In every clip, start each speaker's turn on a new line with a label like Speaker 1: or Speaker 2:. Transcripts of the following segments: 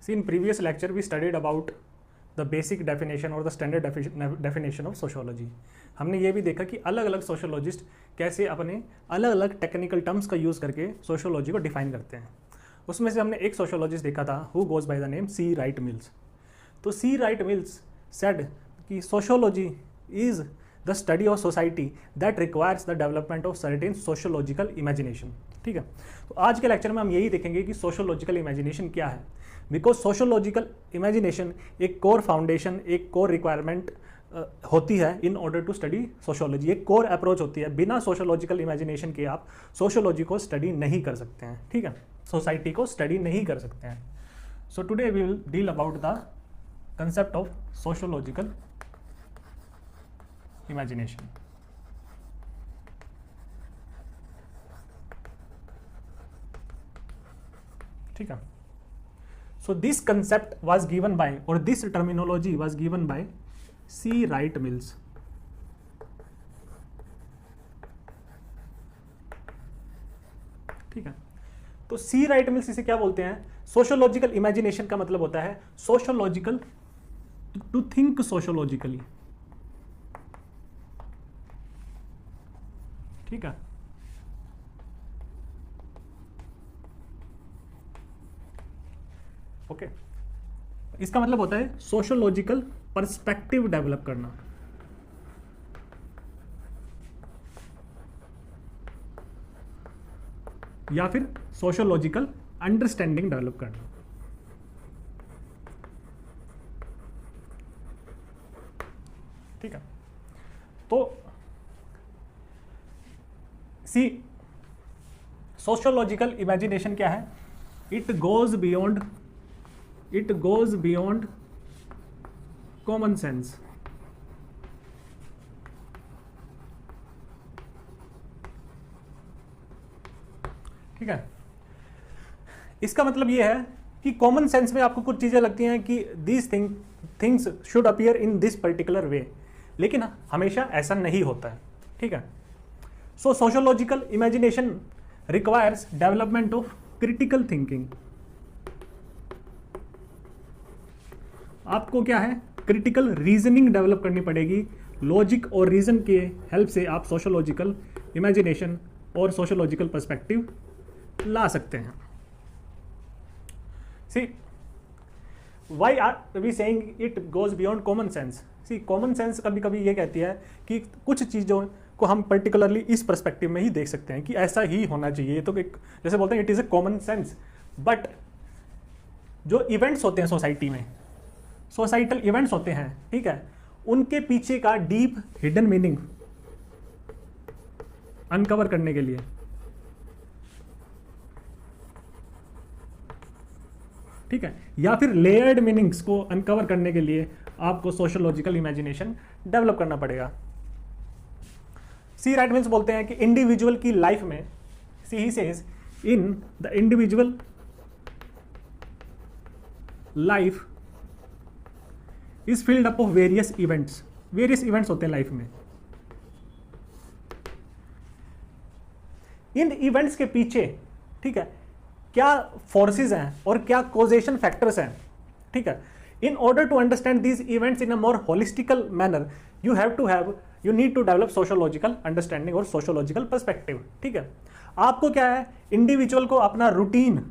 Speaker 1: See, in previous lecture we studied about the basic definition or the standard definition of sociology. हमने ये भी देखा कि अलग अलग सोशोलॉजिस्ट कैसे अपने अलग अलग टेक्निकल टर्म्स का यूज़ करके सोशोलॉजी को डिफाइन करते हैं. उसमें से हमने एक सोशोलॉजिस्ट देखा था who goes by the name C Wright Mills. तो सी राइट मिल्स सेड कि sociology is the study of society that requires the development of certain sociological imagination. ठीक है, तो आज के लेक्चर में हम यही देखेंगे कि सोशोलॉजिकल इमेजिनेशन क्या है. बिकॉज सोशोलॉजिकल इमेजिनेशन एक कोर फाउंडेशन, एक कोर रिक्वायरमेंट होती है in order to study sociology. एक कोर अप्रोच होती है. बिना सोशोलॉजिकल इमेजिनेशन के आप सोशोलॉजी को स्टडी नहीं कर सकते हैं. ठीक है, सोसाइटी को स्टडी नहीं कर सकते हैं. So today we will deal about the concept of sociological imagination. ठीक है, so this concept was given by, or this terminology was given by C. Wright Mills. ठीक है, तो सी राइट मिल्स इसे क्या बोलते हैं? सोशोलॉजिकल इमेजिनेशन का मतलब होता है सोशोलॉजिकल, टू थिंक सोशोलॉजिकली. ठीक है, ओके इसका मतलब होता है सोशोलॉजिकल पर्सपेक्टिव डेवलप करना. या फिर सोशोलॉजिकल अंडरस्टैंडिंग डेवलप करना. ठीक है, तो सी सोशोलॉजिकल इमेजिनेशन क्या है? It goes beyond common sense. ठीक है, इसका मतलब यह है कि कॉमन सेंस में आपको कुछ चीजें लगती हैं कि these things should appear in this particular way, लेकिन हमेशा ऐसा नहीं होता है. ठीक है, so sociological imagination requires development of critical thinking. आपको क्या है? क्रिटिकल रीजनिंग डेवलप करनी पड़ेगी. लॉजिक और रीजन के हेल्प से आप सोशोलॉजिकल इमेजिनेशन और सोशोलॉजिकल पर्सपेक्टिव ला सकते हैं. See why are we saying it goes beyond common sense? See common sense कभी कभी ये कहती है कि कुछ चीज़ों को हम पर्टिकुलरली इस पर्सपेक्टिव में ही देख सकते हैं कि ऐसा ही होना चाहिए. तो एक जैसे बोलते हैं it is a common sense, but जो इवेंट्स होते हैं सोसाइटी में, सोसाइटल इवेंट्स होते हैं, ठीक है, उनके पीछे का डीप हिडन मीनिंग अनकवर करने के लिए, ठीक है, या फिर लेयर्ड मीनिंग्स को अनकवर करने के लिए आपको सोशोलॉजिकल इमेजिनेशन डेवलप करना पड़ेगा. सी राइट मिल्स बोलते हैं कि इंडिविजुअल की लाइफ में, see he says in the individual life is filled up of various events. Various events होते हैं लाइफ में. इन इवेंट्स के पीछे, ठीक है, क्या फोर्सेस हैं और क्या कॉजेशन फैक्टर्स हैं. ठीक है, in order to understand these events in a more holistical manner you need to develop sociological understanding और सोशोलॉजिकल पर्सपेक्टिव. ठीक है, आपको क्या है? इंडिविजुअल को अपना रूटीन,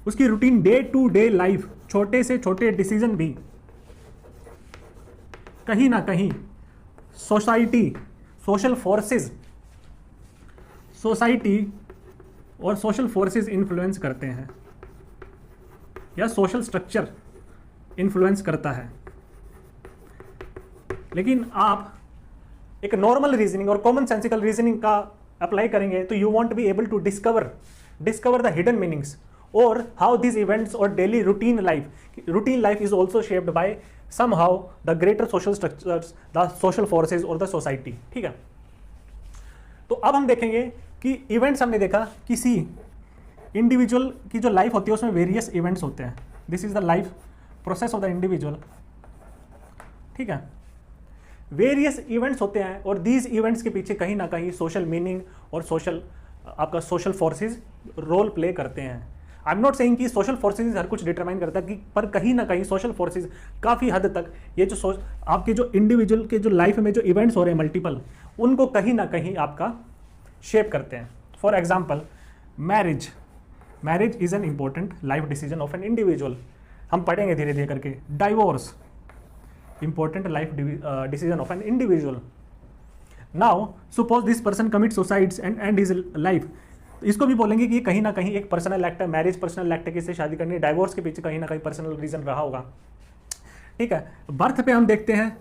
Speaker 1: उसकी routine, day to day life, छोटे से छोटे डिसीजन भी कहीं ना कहीं सोसाइटी, सोशल फोर्सेस, सोसाइटी और सोशल फोर्सेस इन्फ्लुएंस करते हैं, या सोशल स्ट्रक्चर इन्फ्लुएंस करता है. लेकिन आप एक नॉर्मल रीजनिंग और कॉमन सेंसिकल रीजनिंग का अप्लाई करेंगे तो you won't be able to discover the hidden meanings or how these events or daily routine life is also shaped by somehow the greater social structures, the social forces or the society. ठीक है, तो अब हम देखेंगे कि events हमने देखा किसी इंडिविजुअल की जो लाइफ होती है उसमें वेरियस इवेंट्स होते हैं. This is the life process of the individual. ठीक है, वेरियस इवेंट्स होते हैं और दीज इवेंट्स के पीछे कहीं ना कहीं सोशल मीनिंग और आपका सोशल फोर्सेस रोल प्ले करते हैं. आई एम नॉट सेइंग कि सोशल फोर्सेज हर कुछ डिटरमाइन करता है, कि पर कहीं ना कहीं सोशल फोर्सेज काफ़ी हद तक ये जो आपके जो इंडिविजुअल के जो लाइफ में जो इवेंट्स हो रहे हैं मल्टीपल, उनको कहीं ना कहीं आपका शेप करते हैं। For example marriage is an important life decision of an individual, हम पढ़ेंगे धीरे धीरे करके। Divorce important life decision of an individual. Now suppose this person commit suicides and and his life, इसको भी बोलेंगे कि ये कहीं ना कहीं एक पर्सनल एक्ट है। मैरिज पर्सनल एक्ट है, किससे शादी करनी है। डाइवोर्स के पीछे कहीं ना कहीं पर्सनल रीजन रहा होगा, ठीक है। बर्थ पे हम देखते हैं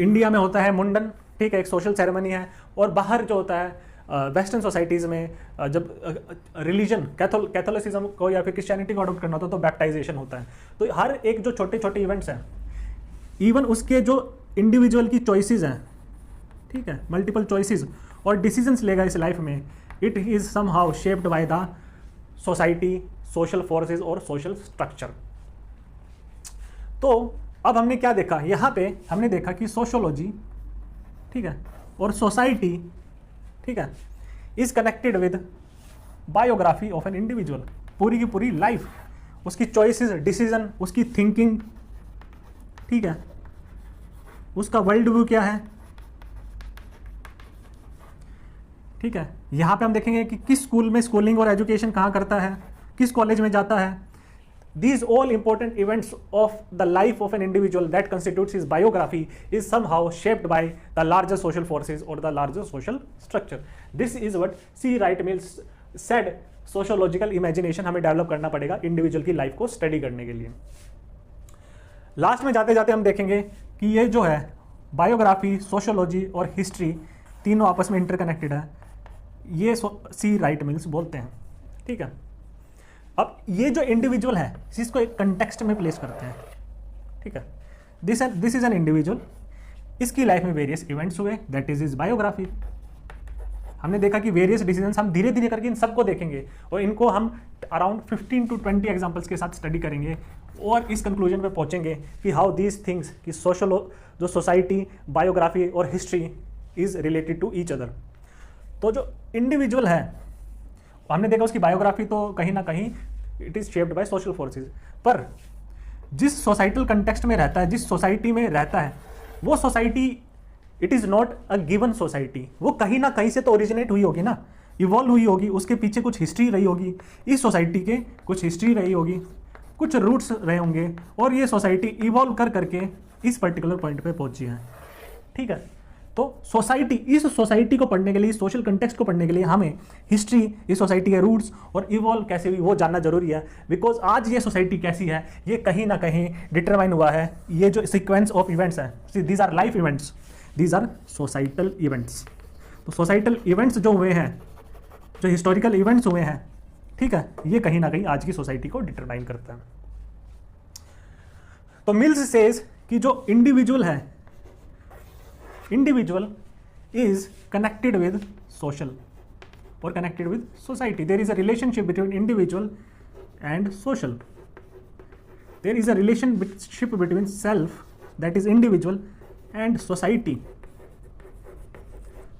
Speaker 1: इंडिया में होता है मुंडन, ठीक है, एक सोशल सेरेमनी है। और बाहर जो होता है वेस्टर्न सोसाइटीज़ में जब रिलीजन कैथोलिसिज्म को या फिर क्रिश्चियनिटी को अडोप्ट करना होता है तो बैप्टाइजेशन होता है। तो हर एक जो छोटे छोटे इवेंट्स हैं, इवन उसके जो इंडिविजुअल की चॉइसेस हैं, ठीक है, मल्टीपल चॉइसेस और डिसीजंस लेगा इस लाइफ में, it is somehow shaped by the society, social forces और सोशल स्ट्रक्चर। तो अब हमने क्या देखा, यहाँ पे हमने देखा कि सोशियोलॉजी, ठीक है, और सोसाइटी, ठीक है, is connected with biography of an individual. पूरी की पूरी लाइफ, उसकी चॉइसेस, डिसीजन, उसकी थिंकिंग, ठीक है, उसका वर्ल्ड व्यू क्या है, ठीक है। यहाँ पे हम देखेंगे कि किस स्कूल में स्कूलिंग और एजुकेशन कहाँ करता है, किस कॉलेज में जाता है। These all important events of the life of an individual that constitutes his biography is somehow shaped by the larger social forces or the larger social structure. This is what C. Wright Mills said. Sociological imagination हमें develop करना पड़ेगा individual की life को study करने के लिए। Last में जाते जाते हम देखेंगे कि ये जो है बायोग्राफी, सोशियोलॉजी और हिस्ट्री तीनों आपस में इंटरकनेक्टेड है, ये सी राइट मिल्स बोलते हैं, ठीक है। अब ये जो इंडिविजुअल है इसको एक कंटेक्स्ट में प्लेस करते हैं, ठीक है। दिस इज एन इंडिविजुअल, इसकी लाइफ में वेरियस इवेंट्स हुए, दैट इज इज बायोग्राफी। हमने देखा कि वेरियस डिसीजंस, हम धीरे धीरे करके इन सबको देखेंगे और इनको हम अराउंड 15 to 20 एग्जांपल्स के साथ स्टडी करेंगे और इस कंक्लूजन पे पहुंचेंगे कि हाउ दीज थिंग्स, कि जो सोसाइटी, बायोग्राफी और history is related to each other. तो जो इंडिविजुअल है हमने देखा उसकी बायोग्राफी तो कहीं ना कहीं it is shaped by social forces, पर जिस सोसाइटल कंटेक्स्ट में रहता है, जिस सोसाइटी में रहता है, वो society it is not a given society, वो कहीं ना कहीं से तो ओरिजिनेट हुई होगी ना, इवॉल्व हुई होगी, उसके पीछे कुछ हिस्ट्री रही होगी, इस सोसाइटी के कुछ हिस्ट्री रही होगी, कुछ रूट्स रहे होंगे और ये सोसाइटी इवॉल्व कर करके इस पर्टिकुलर पॉइंट पे पहुंची है, ठीक है। तो सोसाइटी, इस सोसाइटी को पढ़ने के लिए, सोशल कंटेक्स्ट को पढ़ने के लिए हमें हिस्ट्री, इस सोसाइटी के रूट्स और इवॉल्व कैसे हुई वो जानना जरूरी है। बिकॉज आज ये सोसाइटी कैसी है ये कहीं ना कहीं डिटरमाइन हुआ है, ये जो सीक्वेंस ऑफ इवेंट्स है, these are life events, these are societal events. तो सोसाइटल इवेंट्स जो हुए हैं, जो हिस्टोरिकल इवेंट्स हुए हैं, ठीक है, ये कहीं ना कहीं आज की सोसाइटी को डिटरमाइन करता है। तो मिल्स सेज कि जो इंडिविजुअल है, individual is connected with social और connected with society. There is a relationship between individual and social. There is a relationship between self, that is individual, and society.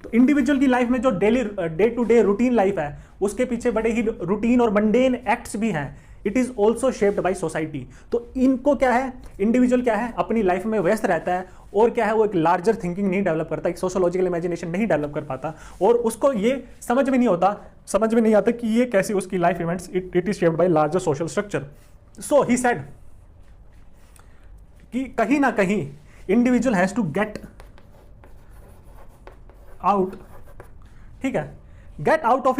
Speaker 1: तो individual की life में जो daily day to day routine life है, उसके पीछे बड़े ही रूटीन और मंडेन एक्ट्स भी हैं। It is also shaped by society. तो इनको क्या है, इंडिविजुअल क्या है, अपनी लाइफ में व्यस्त रहता है और क्या है, वो एक लार्जर थिंकिंग नहीं डेवलप करता, एक सोशोलॉजिकल इमेजिनेशन नहीं डेवलप कर पाता और उसको ये समझ में नहीं आता कि ये कैसे उसकी life events, it is shaped by larger social structure. So he said कि कहीं ना कहीं individual has to get out, ठीक है, get out of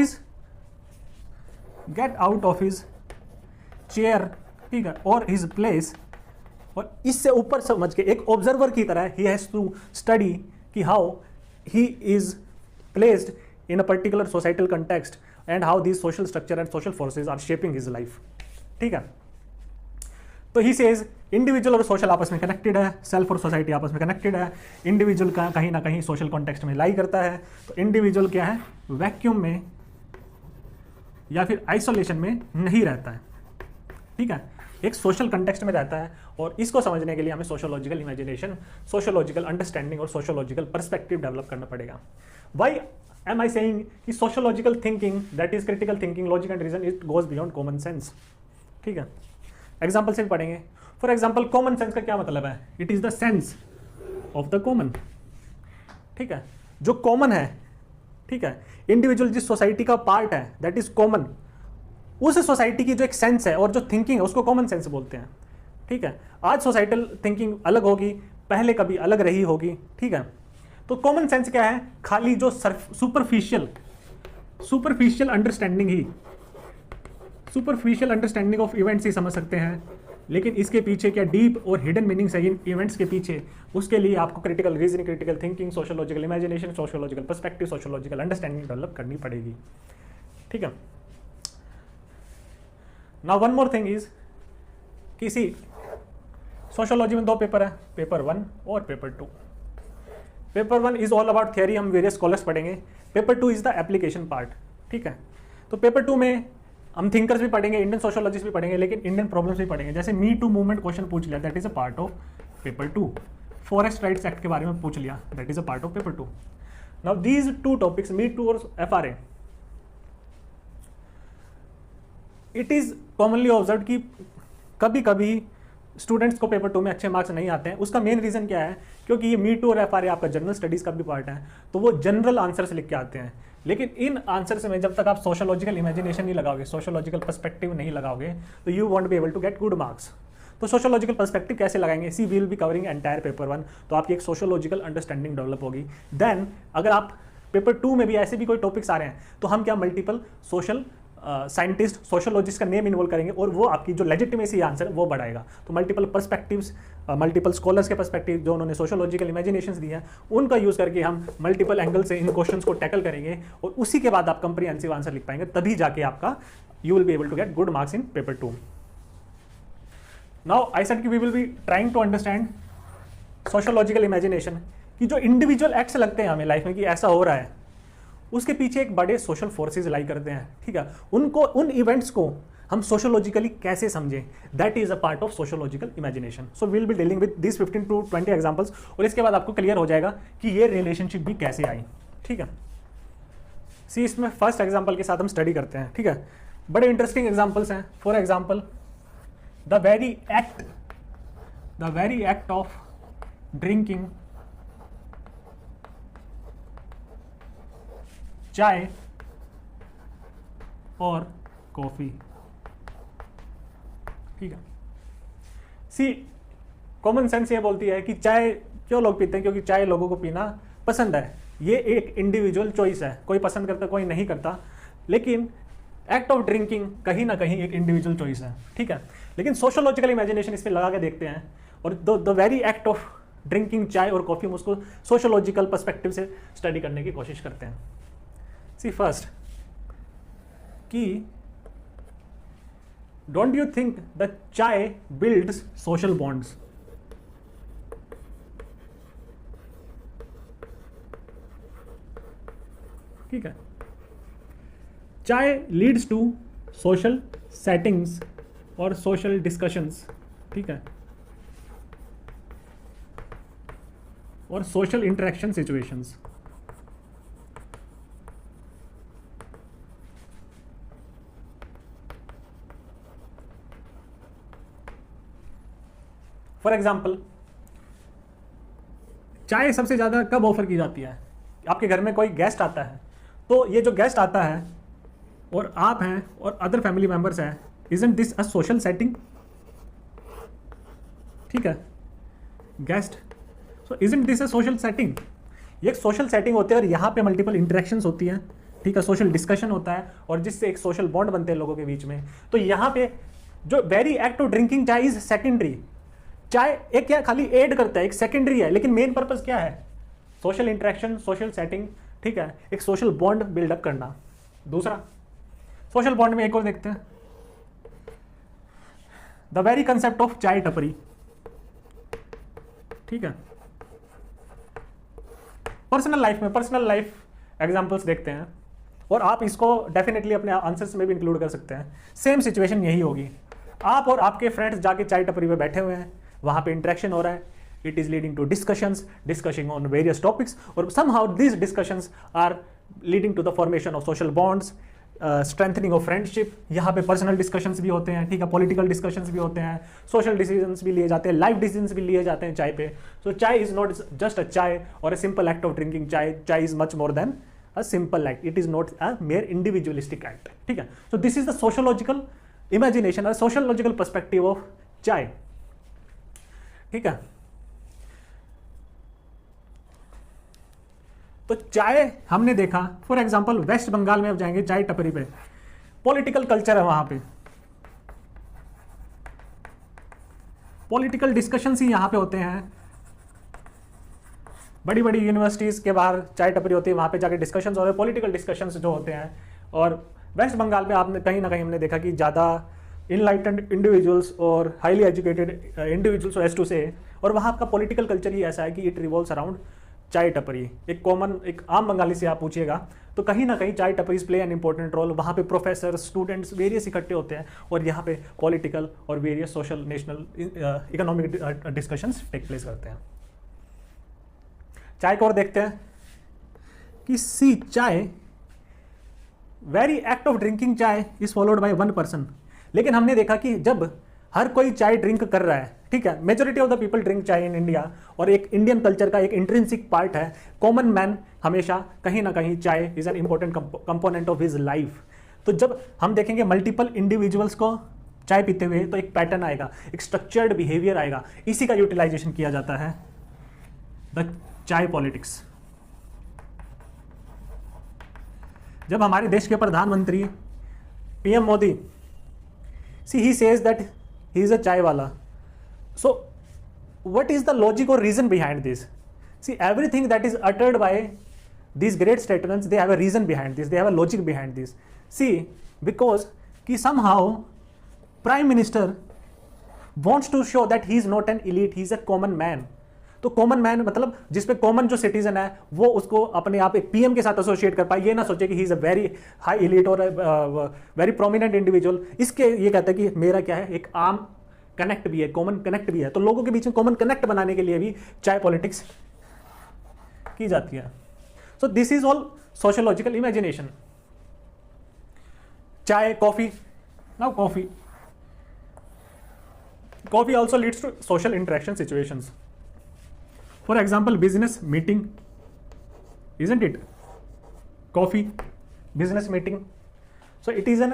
Speaker 1: his chair, ठीक है, और हिज प्लेस, और इससे ऊपर समझ के एक ऑब्जर्वर की तरह ही हैज टू स्टडी कि how he is placed in a particular societal context and how these social structure and social forces are shaping his life, ठीक है। तो ही सेज इंडिविजुअल और सोशल आपस में कनेक्टेड है, सेल्फ और सोसाइटी आपस में कनेक्टेड है। इंडिविजुअल का कहीं ना कहीं सोशल कॉन्टेक्स्ट में लाई करता है। तो इंडिविजुअल क्या है, वैक्यूम में या फिर आइसोलेशन में नहीं रहता है, ठीक है, एक सोशल कंटेक्स्ट में रहता है। और इसको समझने के लिए हमें सोशियोलॉजिकल इमेजिनेशन, सोशियोलॉजिकल अंडरस्टैंडिंग और सोशियोलॉजिकल पर्सपेक्टिव डेवलप करना पड़ेगा। वाई एम आई सेइंग कि sociological thinking that is critical thinking, logic and reason, it goes beyond common sense. ठीक है, एग्जाम्पल से भी पढ़ेंगे। फॉर एग्जाम्पल कॉमन सेंस का क्या मतलब है? It is the sense of the common. ठीक है, जो कॉमन है, ठीक है, इंडिविजुअल जिस सोसाइटी का पार्ट है दैट इज कॉमन, उस सोसाइटी की जो एक सेंस है और जो थिंकिंग है उसको कॉमन सेंस बोलते हैं। ठीक है, आज सोसाइटल थिंकिंग अलग होगी, पहले कभी अलग रही होगी। ठीक है, तो कॉमन सेंस क्या है? खाली जो सुपरफिशियल अंडरस्टैंडिंग ऑफ इवेंट्स ही समझ सकते हैं, लेकिन इसके पीछे क्या डीप और हिडन मीनिंग्स है इन इवेंट्स के पीछे, उसके लिए आपको critical reasoning, critical thinking, sociological imagination, sociological perspective, sociological understanding develop करनी पड़ेगी। ठीक है, now one more thing is, किसी सोशियोलॉजी में 2 पेपर है, पेपर 1 और paper 2। Paper 1 is all about theory, हम वेरियस स्कॉलर्स पढ़ेंगे। Paper 2 is the application part. ठीक है, तो पेपर 2 में हम थिंकर्स भी पढ़ेंगे, इंडियन सोशियोलॉजिस्ट भी पढ़ेंगे, लेकिन इंडियन प्रॉब्लम्स भी पढ़ेंगे। जैसे मी टू मूवमेंट क्वेश्चन पूछ लिया, that is a part of paper 2। Forest Rights Act के बारे में पूछ लिया, that is a part of paper 2। Now these 2 topics, me too और FRA, it is commonly observe कि कभी कभी स्टूडेंट्स को पेपर 2 में अच्छे मार्क्स नहीं आते हैं। उसका मेन रीजन क्या है? क्योंकि ये मी टू और FRA आपका जनरल स्टडीज का भी पार्ट है, तो वो जनरल आंसर्स लिख के आते हैं, लेकिन इन आंसर्स में जब तक आप सोशियोलॉजिकल इमेजिनेशन नहीं लगाओगे, सोशियोलॉजिकल पर्सपेक्टिव नहीं लगाओगे, तो you won't be able to get good marks. तो सोशियोलॉजिकल पर्सपेक्टिव कैसे लगाएंगे? See will be covering entire paper 1, तो आपकी एक सोशियोलॉजिकल अंडरस्टैंडिंग डेवलप होगी। देन अगर आप पेपर 2 में भी ऐसे भी कोई टॉपिक्स आ रहे हैं, तो हम क्या मल्टीपल सोशल साइंटिस्ट, सोशियोलॉजिस्ट का नेम इन्वॉल्व करेंगे, और वो आपकी जो लेजिटिमेसी आंसर वो बढ़ाएगा। तो मल्टीपल पर्सपेक्टिव्स, मल्टीपल स्कॉलर्स के पर्सपेक्टिव जो उन्होंने सोशियोलॉजिकल इमेजिनेशंस दिए हैं, उनका यूज़ करके हम मल्टीपल एंगल से इन क्वेश्चंस को टैकल करेंगे, और उसी के बाद आप कंप्रीहेंसिव आंसर लिख पाएंगे, तभी जाके आपका you will be able to get good marks in paper 2। Now I said कि we will be trying to understand sociological imagination, कि जो इंडिविजुअल एक्ट्स लगते हैं हमें लाइफ में कि ऐसा हो रहा है, उसके पीछे एक बड़े सोशल फोर्सेस लाई करते हैं। ठीक है, उनको, उन इवेंट्स को हम सोशियोलॉजिकली कैसे समझें, that is a part of sociological imagination. So will be dealing with this 15 to 20 examples, और इसके बाद आपको क्लियर हो जाएगा कि ये रिलेशनशिप भी कैसे आई। ठीक है, सी इसमें फर्स्ट एग्जांपल के साथ हम स्टडी करते हैं। ठीक है, बड़े इंटरेस्टिंग एग्जांपल्स हैं। For example the very act of drinking chai और कॉफी। ठीक है, सी कॉमन सेंस ये बोलती है कि चाय क्यों लोग पीते हैं? क्योंकि चाय लोगों को पीना पसंद है। ये एक इंडिविजुअल चॉइस है, कोई पसंद करता कोई नहीं करता, लेकिन एक्ट ऑफ ड्रिंकिंग कहीं ना कहीं एक इंडिविजुअल चॉइस है। ठीक है, लेकिन सोशियोलॉजिकल इमेजिनेशन इस पर लगा के देखते हैं, और the very act of drinking chai और कॉफी, हम उसको सोशियोलॉजिकल पर्सपेक्टिव से स्टडी करने की कोशिश करते हैं। सी फर्स्ट कि डोंट यू थिंक द चाय बिल्ड्स सोशल बॉन्ड्स? ठीक है, चाय लीड्स टू सोशल सेटिंग्स और सोशल डिस्कशंस। ठीक है, और social interaction situations. For example चाय सबसे ज़्यादा कब ऑफर की जाती है? आपके घर में कोई गेस्ट आता है, तो ये जो गेस्ट आता है और आप हैं और अदर फैमिली मेंबर्स हैं, isn't this a social setting? ठीक है, guest, so isn't this a social setting? ये एक सोशल सेटिंग होती है, और यहाँ पे मल्टीपल इंटरेक्शंस होती हैं। ठीक है, सोशल डिस्कशन होता है, और जिससे एक सोशल बॉन्ड बनते हैं लोगों के बीच में। तो यहाँ पे जो वेरी एक्ट ऑफ ड्रिंकिंग चाय इज सेकेंडरी। चाय एक क्या खाली एड करता है, एक सेकेंडरी है, लेकिन मेन पर्पस क्या है? Social interaction, social setting. ठीक है, एक सोशल बॉन्ड बिल्डअप करना। दूसरा सोशल बॉन्ड में एक और देखते हैं, द वेरी कंसेप्ट ऑफ चाय टपरी। ठीक है, पर्सनल लाइफ एग्जांपल्स देखते हैं, और आप इसको डेफिनेटली अपने आंसर्स में भी इंक्लूड कर सकते हैं। सेम सिचुएशन यही होगी, आप और आपके फ्रेंड्स जाके चाय टपरी पे बैठे हुए हैं, वहां पे इंटरेक्शन हो रहा है, it is leading to discussions on various topics, और somehow this discussions are leading to the formation of social bonds, strengthening of friendship, यहाँ पे पर्सनल डिस्कशंस भी होते हैं, ठीक है, पॉलिटिकल डिस्कशंस भी होते हैं, सोशल डिसीजंस भी लिए जाते हैं, लाइफ डिसीजंस भी लिए जाते हैं चाय पे. सो चाय इज नॉट जस्ट अ चाय और अ सिंपल एक्ट ऑफ ड्रिंकिंग चाय. Chai is much more then a simple act. It is not a mayor individualistic act. ठीक है. So this is the sociological imagination और सोशोलॉजिकल पर्सपेक्टिव ऑफ चाय. ठीक है. तो चाय हमने देखा, फॉर एग्जांपल वेस्ट बंगाल में अब जाएंगे चाय टपरी पे, पॉलिटिकल कल्चर है वहां पे, पॉलिटिकल डिस्कशंस ही यहां पे होते हैं. बड़ी बड़ी यूनिवर्सिटीज के बाहर चाय टपरी होती है, वहां पे जाके डिस्कशंस हो रहे हैं, पॉलिटिकल डिस्कशंस जो होते हैं. और वेस्ट बंगाल में आपने कहीं ना कहीं हमने देखा कि ज़्यादा इनलाइटेंड इंडिविजुअल्स और highly educated individuals as to say, और वहाँ का पॉलिटिकल कल्चर ही ऐसा है कि इट रिवॉल्व्स अराउंड चाय टपरी. एक आम बंगाली से आप पूछिएगा तो कहीं ना कहीं चाय टपरीज प्ले एन इंपॉर्टेंट रोल. वहाँ पे प्रोफेसर, स्टूडेंट्स, वेरियस इकट्ठे होते हैं और यहाँ पे पॉलिटिकल और various social, national, economic discussions take place करते हैं. चाय को और देखते हैं कि सी चाय, वेरी एक्ट ऑफ ड्रिंकिंग चाय is followed by one person. लेकिन हमने देखा कि जब हर कोई चाय ड्रिंक कर रहा है, ठीक है, majority of the people drink चाय इन इंडिया, और एक इंडियन कल्चर का एक इंट्रिंसिक पार्ट है, कॉमन मैन हमेशा कहीं ना कहीं चाय is an important component of his life. तो जब हम देखेंगे मल्टीपल इंडिविजुअल्स को चाय पीते हुए तो एक पैटर्न आएगा, एक स्ट्रक्चर्ड बिहेवियर आएगा. इसी का यूटिलाइजेशन किया जाता है द चाय पॉलिटिक्स. जब हमारे देश के प्रधानमंत्री PM Modi, see he says that he is a chai wala. So what is the logic or reason behind this? See, everything that is uttered by these great statements, they have a reason behind this, they have a logic behind this. See, because ki somehow prime minister wants to show that he is not an elite, he is a common man. तो common man मतलब जिसपे common जो citizen है वो उसको अपने आप एक पीएम के साथ एसोसिएट कर पाए, ये ना सोचे कि ही is a very high elite और वेरी प्रोमिनेंट इंडिविजुअल. इसके ये कहता है कि मेरा क्या है, एक आम कनेक्ट भी है, कॉमन कनेक्ट भी है. तो लोगों के बीच में कॉमन कनेक्ट बनाने के लिए भी चाय पॉलिटिक्स की जाती है. So this is all sociological imagination. Chai, coffee. Now coffee also leads to social interaction situations. For example, business meeting, isn't it? Coffee, business meeting. So it is an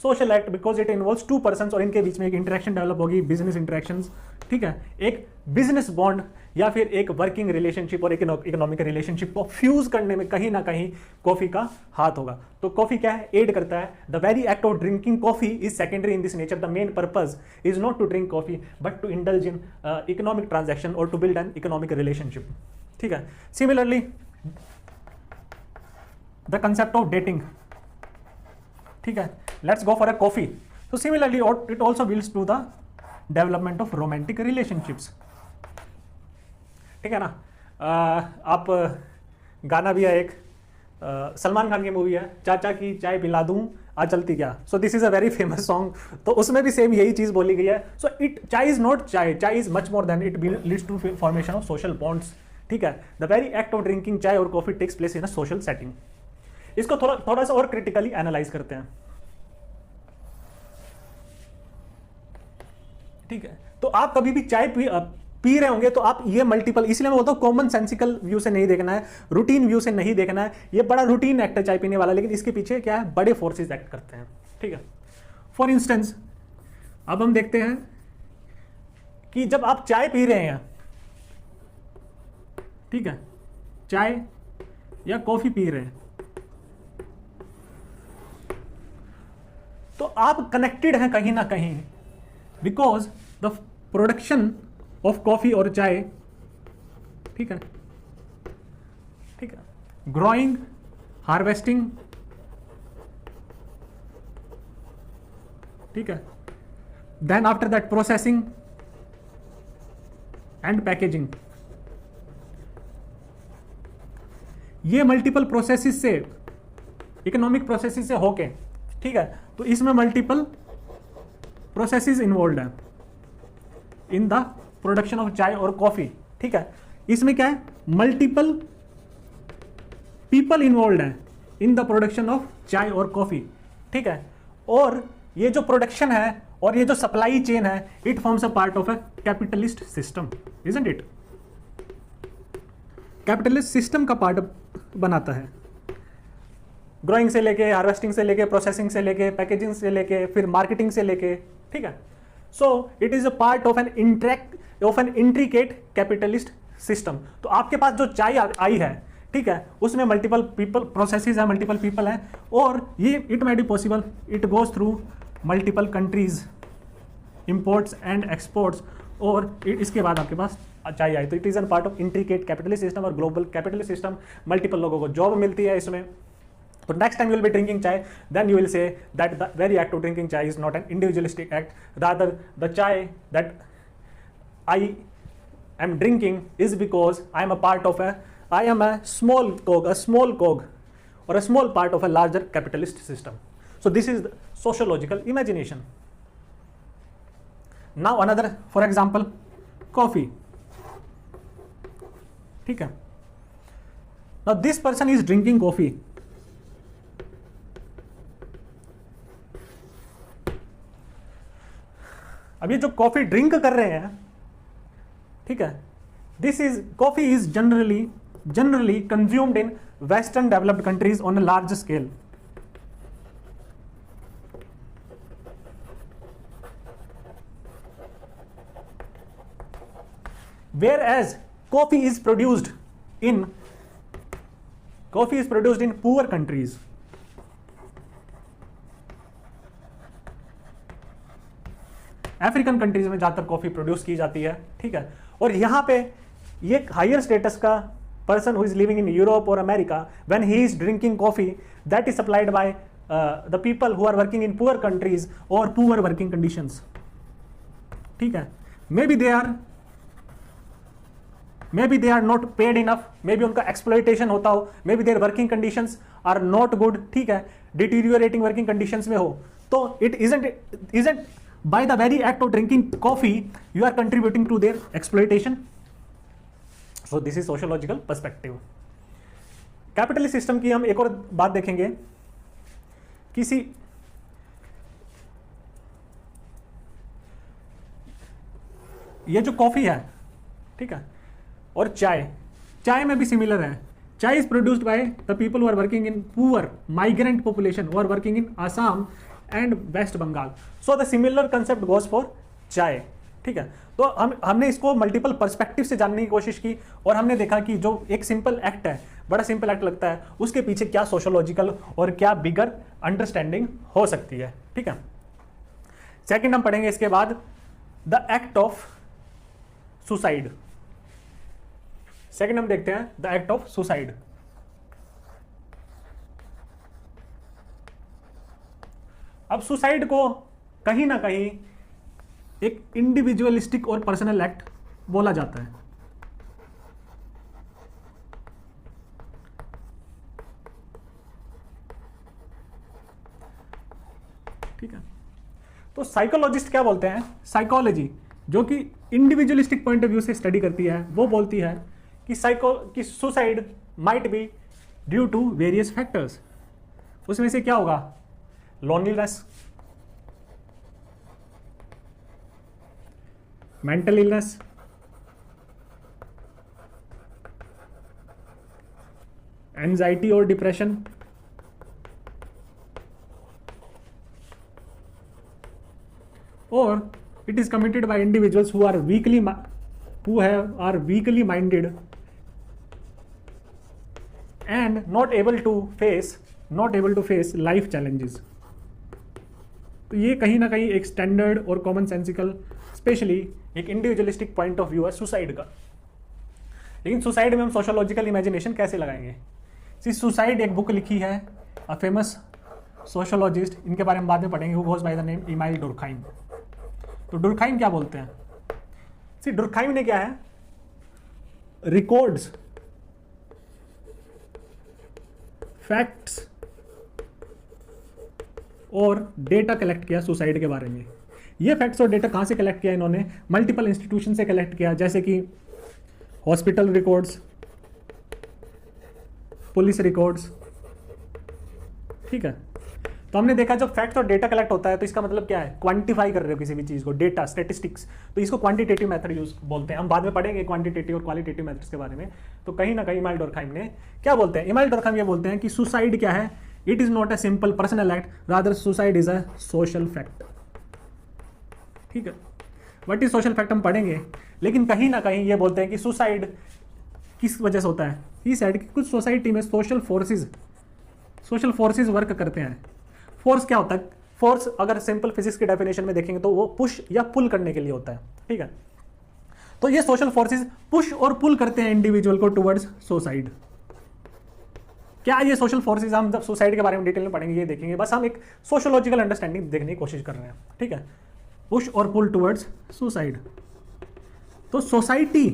Speaker 1: social act because it involves two persons और इनके बीच में एक interaction develop होगी, business interactions. ठीक है. एक business bond या फिर एक वर्किंग रिलेशनशिप और एक इकोनॉमिक रिलेशनशिप को फ्यूज करने में कहीं ना कहीं कॉफी का हाथ होगा. तो कॉफी क्या है, एड करता है. The very act of drinking coffee is secondary in this nature. The main purpose is not to drink coffee but to indulge in economic transaction और to build an economic relationship. ठीक है. Similarly the concept of dating. ठीक है. Let's go for a coffee. So similarly it also builds to the development of romantic relationships. ठीक है ना. आप गाना भी है एक, सलमान खान की मूवी है, चाचा की चाय पिला दूं आ चलती क्या. सो this is a very famous song. तो उसमें भी सेम यही चीज बोली गई है. सो चाय is not chai, chai is much more than, it leads to formation of social bonds. ठीक है. The very act of drinking chai और coffee takes place in a social setting. इसको थोड़ा सा और क्रिटिकली एनालाइज करते हैं. ठीक है. तो आप कभी भी चाय पी रहे होंगे तो आप ये मल्टीपल, इसलिए मैं बोलता हूं कॉमन सेंसिकल व्यू से नहीं देखना है, रूटीन व्यू से नहीं देखना है. ये बड़ा रूटीन एक्ट है चाय पीने वाला, लेकिन इसके पीछे क्या है, बड़े फोर्सेस एक्ट करते हैं. ठीक है. फॉर इंस्टेंस अब हम देखते हैं कि जब आप चाय पी रहे हैं, ठीक है, चाय या कॉफी पी रहे हैं, तो आप कनेक्टेड हैं कहीं ना कहीं, because the production of coffee और चाय, ठीक है, ठीक है, ग्रोइंग, हार्वेस्टिंग, ठीक है, then after that processing and packaging. ये मल्टीपल प्रोसेसेस से, इकोनॉमिक प्रोसेसेस से होके, ठीक है, तो इसमें मल्टीपल प्रोसेसेस इन्वॉल्व है इन द प्रोडक्शन ऑफ चाय और कॉफी. ठीक है. इसमें क्या है, मल्टीपल पीपल इन्वॉल्व हैं इन द प्रोडक्शन ऑफ चाय और कॉफी, ठीक है। और ये जो प्रोडक्शन है और ये जो सप्लाई चेन है, it forms a part of a capitalist system, isn't it. Capitalist system का पार्ट बनाता है, ग्रोइंग से लेके, हार्वेस्टिंग से लेके, प्रोसेसिंग से लेके, पैकेजिंग से लेके, फिर मार्केटिंग से लेके, ठीक है। So it is a part of an intricate capitalist system. तो आपके पास जो चाय आई है, ठीक है, उसमें मल्टीपल पीपल प्रोसेसेस है, मल्टीपल पीपल है, और ये it might be possible it goes through multiple countries, imports and exports, और इसके बाद आपके पास चाय आई। तो it is an part of intricate capitalist system और ग्लोबल कैपिटलिस्ट सिस्टम। मल्टीपल लोगों को जॉब मिलती है इसमें। तो next time you will be drinking chai, then you will say that the very act of drinking चाय is not an individualistic act, rather the chai that I am drinking is because I am a small cog or a small part of a larger capitalist system. So this is the sociological imagination. Now another, for example, coffee, ठीक है। Now this person is drinking coffee. अब ये जो coffee drink कर रहे हैं, ठीक है, this is coffee is generally consumed in western developed countries on a large scale. Whereas coffee is produced in poor countries. African countries में ज्यादातर कॉफी प्रोड्यूस की जाती है, ठीक है। और यहां पे ये हायर स्टेटस का person who is living in Europe और America, when he is drinking coffee, that is supplied by the people who are working in poor countries और पुअर वर्किंग कंडीशंस, ठीक है। Maybe they are not paid enough, maybe उनका exploitation होता हो, maybe their working conditions are not good, ठीक है, deteriorating working conditions में हो। तो it isn't by the very act of drinking coffee you are contributing to their exploitation. So this is sociological perspective. Capitalist system की हम एक और बात देखेंगे। किसी ये जो कॉफी है, ठीक है, और चाय में भी सिमिलर है। Chai is produced by the people who are working in poor migrant population who are working in Assam and West Bengal. So the similar concept goes for chai, ठीक है। तो हमने इसको मल्टीपल पर्सपेक्टिव से जानने की कोशिश की, और हमने देखा कि जो एक सिंपल एक्ट है, बड़ा सिंपल एक्ट लगता है, उसके पीछे क्या सोशोलॉजिकल और क्या बिगर अंडरस्टैंडिंग हो सकती है, ठीक है। सेकंड हम पढ़ेंगे इसके बाद the act of suicide. Second हम देखते हैं द एक्ट ऑफ सुसाइड। अब सुसाइड को कहीं ना कहीं एक इंडिविजुअलिस्टिक और पर्सनल एक्ट बोला जाता है, ठीक है। तो साइकोलॉजिस्ट क्या बोलते हैं, साइकोलॉजी जो कि इंडिविजुअलिस्टिक पॉइंट ऑफ व्यू से स्टडी करती है, वो बोलती है कि suicide might be due to various factors. उसमें से क्या होगा, loneliness, mental illness, anxiety or depression, or it is committed by individuals who are weakly minded and not able to face life challenges. तो ये कहीं ना कहीं एक स्टैंडर्ड और कॉमन सेंसिकल, स्पेशली एक इंडिविजुअलिस्टिक पॉइंट ऑफ व्यू है suicide का। लेकिन सुसाइड में हम सोशोलॉजिकल इमेजिनेशन कैसे लगाएंगे? सुसाइड एक बुक लिखी है अ फेमस सोशोलॉजिस्ट, इनके बारे में बाद में पढ़ेंगे, who goes by the name Emile Durkheim. तो डुर्कहाइम क्या बोलते हैं? डुर्कहाइम ने क्या है, रिकॉर्ड्स, फैक्ट्स और डेटा कलेक्ट किया सुसाइड के बारे में। ये फैक्ट्स और डेटा कहाँ से कलेक्ट किया इन्होंने? मल्टीपल इंस्टीट्यूशन से कलेक्ट किया, जैसे कि हॉस्पिटल रिकॉर्ड्स, पुलिस रिकॉर्ड्स, ठीक है। तो हमने देखा जब फैक्ट्स और डेटा कलेक्ट होता है तो इसका मतलब क्या है, क्वांटिफाई कर रहे हो किसी भी चीज़ को, डेटा स्टैटिस्टिक्स, तो इसको क्वांटिटेटिव मेथड यूज बोलते हैं। हम बाद में पढ़ेंगे क्वांटिटेटिव और क्वालिटेटिव मेथड्स के बारे में। तो कहीं ना कहीं इमाइल डुर्कहाइम ने क्या बोलते हैं, इमाइल डुर्कहाइम ये बोलते हैं कि सुसाइड क्या है, it is not a simple personal act, rather suicide is a social fact. ठीक है, व्हाट इज सोशल फैक्ट हम पढ़ेंगे, लेकिन कहीं ना कहीं ये बोलते हैं कि सुसाइड किस वजह से होता है, ही सेड कि कुछ सोसाइटी में सोशल फोर्सेस वर्क करते हैं। फोर्स क्या होता है, फोर्स अगर सिंपल फिजिक्स की डेफिनेशन में देखेंगे तो वो पुश या पुल करने के लिए होता है। ठीक है, तो ये सोशल फोर्सेस पुश और पुल करते हैं इंडिविजुअल को टुवर्ड्स सुसाइड। क्या ये सोशल फोर्सेस, हम जब सुसाइड के बारे में डिटेल में पढ़ेंगे ये देखेंगे, बस हम एक सोशियोलॉजिकल अंडरस्टैंडिंग देखने की कोशिश कर रहे हैं। ठीक है, पुश और पुल टुवर्ड्स सुसाइड। तो सोसाइटी,